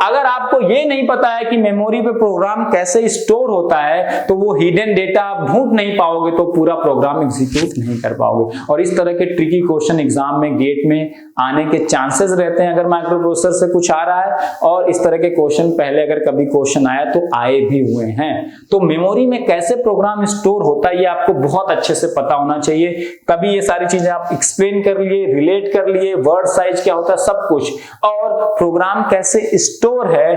अगर आपको ये नहीं पता है कि मेमोरी पे प्रोग्राम कैसे स्टोर होता है, तो वो हिडन डेटा आप ढूंढ नहीं पाओगे, तो पूरा प्रोग्राम एग्जीक्यूट नहीं कर पाओगे। और इस तरह के ट्रिकी क्वेश्चन एग्जाम में, गेट में आने के चांसेस रहते हैं अगर माइक्रोप्रोसेसर से कुछ आ रहा है, और इस तरह के क्वेश्चन पहले अगर कभी क्वेश्चन आया तो आए भी हुए हैं। तो मेमोरी में कैसे प्रोग्राम स्टोर होता है ये आपको बहुत अच्छे से पता होना चाहिए। कभी ये सारी चीजें आप एक्सप्लेन कर लिए, रिलेट कर लिए, वर्ड साइज क्या होता है, सब कुछ, और प्रोग्राम कैसे स्टोर है,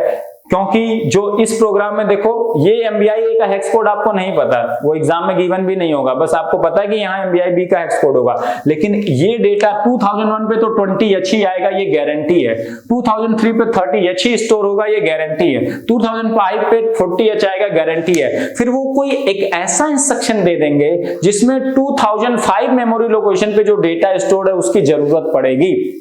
क्योंकि जो इस प्रोग्राम में देखो, ये MBI का हेक्स कोड आपको नहीं पता, वो एग्जाम में गिवन भी नहीं होगा, बस आपको पता है कि यहाँ MBI का हेक्स कोड होगा, लेकिन ये डेटा 2001 पे तो 20H ही आएगा, ये गारंटी है। 2003 पे 30H ही स्टोर होगा, ये गारंटी है। 2005 पे 40H आएगा, गारंटी है। फिर वो कोई एक ऐसा इंस्ट्रक्शन दे देंगे जिसमें 2005 मेमोरी लोकेशन पे जो डेटा स्टोर है उसकी जरूरत पड़ेगी।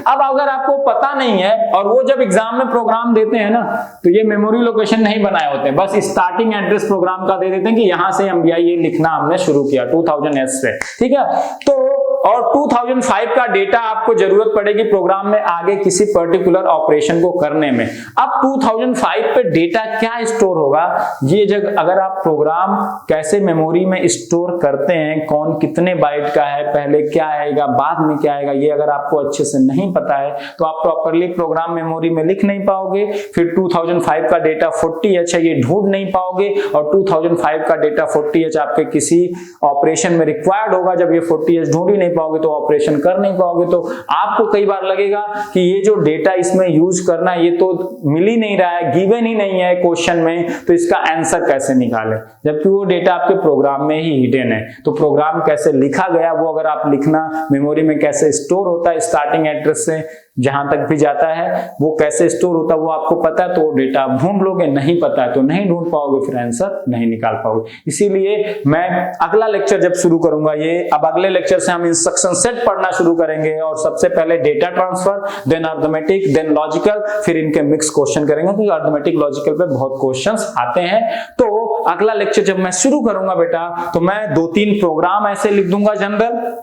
अब अगर आपको पता नहीं है और वो जब एग्जाम में प्रोग्राम देते हैं ना, तो ये मेमोरी लोकेशन नहीं बनाए होते हैं, बस स्टार्टिंग एड्रेस प्रोग्राम का दे देते हैं कि यहां से MBI ये लिखना हमने शुरू किया 2000S से, ठीक है। तो और 2005 का डेटा आपको जरूरत पड़ेगी प्रोग्राम में आगे किसी पर्टिकुलर ऑपरेशन को करने में। अब 2005 पे डेटा क्या स्टोर होगा, ये जगह अगर आप प्रोग्राम कैसे मेमोरी में स्टोर करते हैं, कौन कितने बाइट का है, पहले क्या आएगा बाद में क्या आएगा, ये अगर आपको अच्छे से नहीं पता है तो आप प्रॉपरली प्रोग्राम मेमोरी में लिख नहीं पाओगे। फिर 2005 का डेटा 40H है, ये ढूंढ नहीं पाओगे, और 2005 का डेटा 40H आपके किसी ऑपरेशन में रिक्वायर्ड होगा, जब ये 40H ढूंढ ही नहीं पाओगे तो ऑपरेशन कर नहीं पाओगे। तो आपको कई बार लगेगा कि ये जो डेटा इसमें यूज करना है ये तो मिल ही नहीं रहा है, गिवन ही नहीं है क्वेश्चन में, तो इसका आंसर कैसे निकालें, जबकि वो डेटा आपके प्रोग्राम में ही हिडन है। तो प्रोग्राम कैसे लिखा गया वो अगर आप लिखना, मेमोरी में कैसे स्टोर होता है स्टार्टिंग एड्रेस से जहां तक भी जाता है वो कैसे स्टोर होता है वो आपको पता है, तो वो डेटा आप ढूंढ लोगे, नहीं पता है तो नहीं ढूंढ पाओगे, फिर आंसर नहीं निकाल पाओगे। इसीलिए मैं अगला लेक्चर जब शुरू करूंगा, ये अब अगले लेक्चर से हम इंस्ट्रक्शन सेट पढ़ना शुरू करेंगे, और सबसे पहले data transfer, then arithmetic, then logical, फिर इनके मिक्स क्वेश्चन करेंगे, क्योंकि अरिथमेटिक लॉजिकल पे बहुत क्वेश्चंस आते हैं। तो अगला लेक्चर जब मैं शुरू करूंगा बेटा, तो मैं 2-3 प्रोग्राम ऐसे लिख दूंगा जनरल,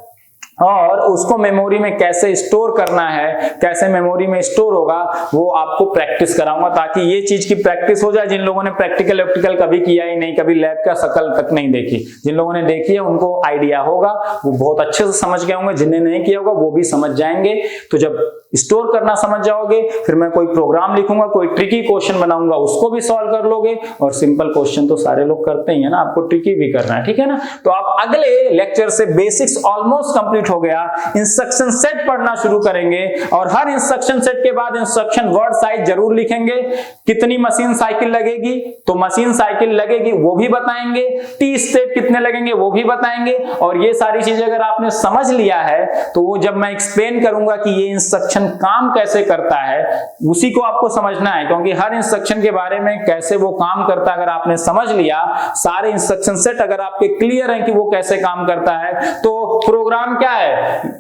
और उसको मेमोरी में कैसे स्टोर करना है, कैसे मेमोरी में स्टोर होगा, वो आपको प्रैक्टिस कराऊंगा, ताकि ये चीज की प्रैक्टिस हो जाए। जिन लोगों ने प्रैक्टिकल ऑप्टिकल कभी किया ही नहीं, कभी लैब का शकल तक नहीं देखी, जिन लोगों ने देखी है उनको आइडिया होगा, वो बहुत अच्छे से समझ गए होंगे। जिन्हें नहीं किया होगा वो भी समझ जाएंगे। तो जब स्टोर करना समझ जाओगे, फिर मैं कोई प्रोग्राम लिखूंगा, कोई ट्रिकी क्वेश्चन बनाऊंगा, उसको भी सॉल्व कर लोगे। और सिंपल क्वेश्चन तो सारे लोग करते ही है ना, आपको ट्रिकी भी करना है, ठीक है ना। तो आप अगले लेक्चर से बेसिक्स ऑलमोस्ट कंप्लीट हो गया, इंस्ट्रक्शन सेट पढ़ना शुरू करेंगे। और हर इंस्ट्रक्शन सेट के बाद इंस्ट्रक्शन वर्ड साइज जरूर लिखेंगे। कितनी मशीन साइकिल लगेगी, तो मशीन साइकिल लगेगी वो भी बताएंगे। टी स्टेट कितने लगेंगे वो भी बताएंगे। और ये सारी चीजें अगर आपने समझ लिया है, तो वो जब मैं एक्सप्लेन करूंगा कि ये इंस्ट्रक्शन काम कैसे करता है, उसी को आपको समझना है। क्योंकि हर इंस्ट्रक्शन के बारे में कैसे वो काम करता है अगर आपने समझ लिया, सारे इंस्ट्रक्शन सेट अगर आपके क्लियर है कि वो कैसे काम करता है, तो प्रोग्राम क्या है,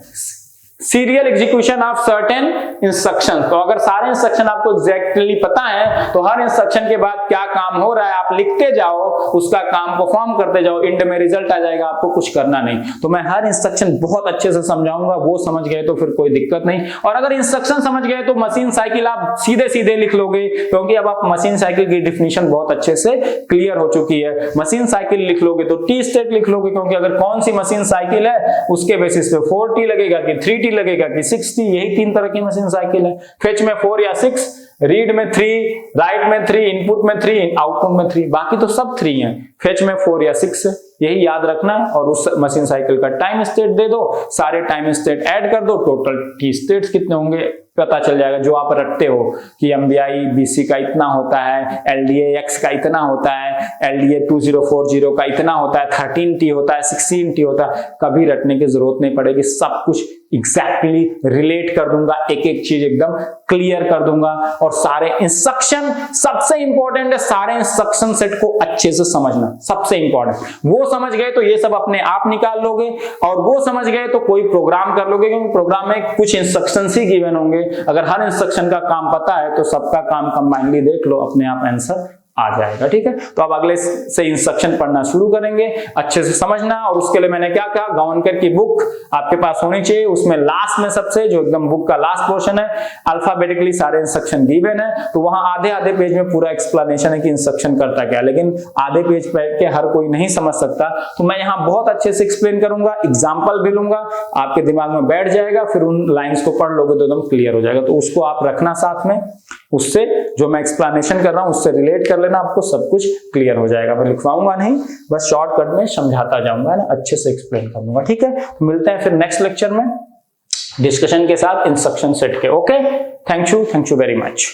serial execution of certain instruction. तो अगर सारे इंस्ट्रक्शन आपको एग्जैक्टली पता है, तो हर इंस्ट्रक्शन के बाद क्या काम हो रहा है आप लिखते जाओ, उसका काम परफॉर्म करते जाओ, एंड में रिजल्ट आ जाएगा, आपको कुछ करना नहीं। तो मैं हर इंस्ट्रक्शन बहुत अच्छे से समझाऊंगा, वो समझ गए तो फिर कोई दिक्कत नहीं। और अगर इंस्ट्रक्शन समझ गए तो मशीन साइकिल आप सीधे सीधे लिख लोगे, क्योंकि अब आप मशीन साइकिल की डिफिनीशन बहुत अच्छे से क्लियर हो चुकी है। मशीन साइकिल लिख लोगे तो टी स्टेट लिख लोगे, क्योंकि अगर कौन सी मशीन साइकिल है उसके बेसिस पे 4T लगेगा कि 3T लगेगा कि 6T, यही 3 तरह की मशीन साइकिल है। फेच में 4 या 6, रीड में 3, राइट में 3, इनपुट में 3, आउटपुट में 3, बाकी तो सब 3 है। फेच में 4 या 6 है, यही याद रखना है। और उस मशीन साइकिल का टाइम स्टेट दे दो, सारे टाइम स्टेट ऐड कर दो, टोटल टी स्टेट्स कितने होंगे पता चल जाएगा। जो आप रटते हो कि MBI BC का इतना होता है, LDA X का इतना होता है, LDA 2040 का इतना होता है, 13T होता है, 16T होता है, कभी रटने की जरूरत नहीं पड़ेगी। सब कुछ एग्जैक्टली रिलेट कर दूंगा, एक एक चीज एकदम क्लियर कर दूंगा। और सारे इंस्ट्रक्शन, सबसे इंपॉर्टेंट है सारे इंस्ट्रक्शन सेट को अच्छे से समझना, सबसे इंपॉर्टेंट। वो समझ गए तो ये सब अपने आप निकाल लोगे, और वो समझ गए तो कोई प्रोग्राम कर लोगे, क्योंकि प्रोग्राम में कुछ इंस्ट्रक्शन ही गिवन होंगे। अगर हर इंस्ट्रक्शन का काम पता है तो सबका काम कंबाइनली देख लो, अपने आप आंसर आ जाएगा, ठीक है। तो अब अगले से इंस्ट्रक्शन पढ़ना शुरू करेंगे, अच्छे से समझना। और उसके लिए मैंने क्या कहा, गावनकर की बुक आपके पास होनी चाहिए। उसमें लास्ट में सबसे जो एकदम बुक का लास्ट पोर्शन है, अल्फाबेटिकली सारे इंस्ट्रक्शन गिवन है। तो वहां आधे आधे पेज में पूरा एक्सप्लेनेशन है कि इंस्ट्रक्शन करता क्या, लेकिन आधे पेज पे के हर कोई नहीं समझ सकता। तो मैं यहाँ बहुत अच्छे से एक्सप्लेन करूंगा, एग्जाम्पल भी लूंगा, आपके दिमाग में बैठ जाएगा, फिर उन लाइन्स को पढ़ लोगे तो एकदम क्लियर हो जाएगा। तो उसको आप रखना साथ में, उससे जो मैं एक्सप्लेनेशन कर रहा हूं उससे रिलेट कर लेना, आपको सब कुछ क्लियर हो जाएगा। मैं लिखवाऊंगा नहीं, बस शॉर्टकट में समझाता जाऊंगा ना, अच्छे से एक्सप्लेन कर दूंगा, ठीक है। तो मिलते हैं फिर नेक्स्ट लेक्चर में डिस्कशन के साथ इंस्ट्रक्शन सेट के। Okay, thank you very much.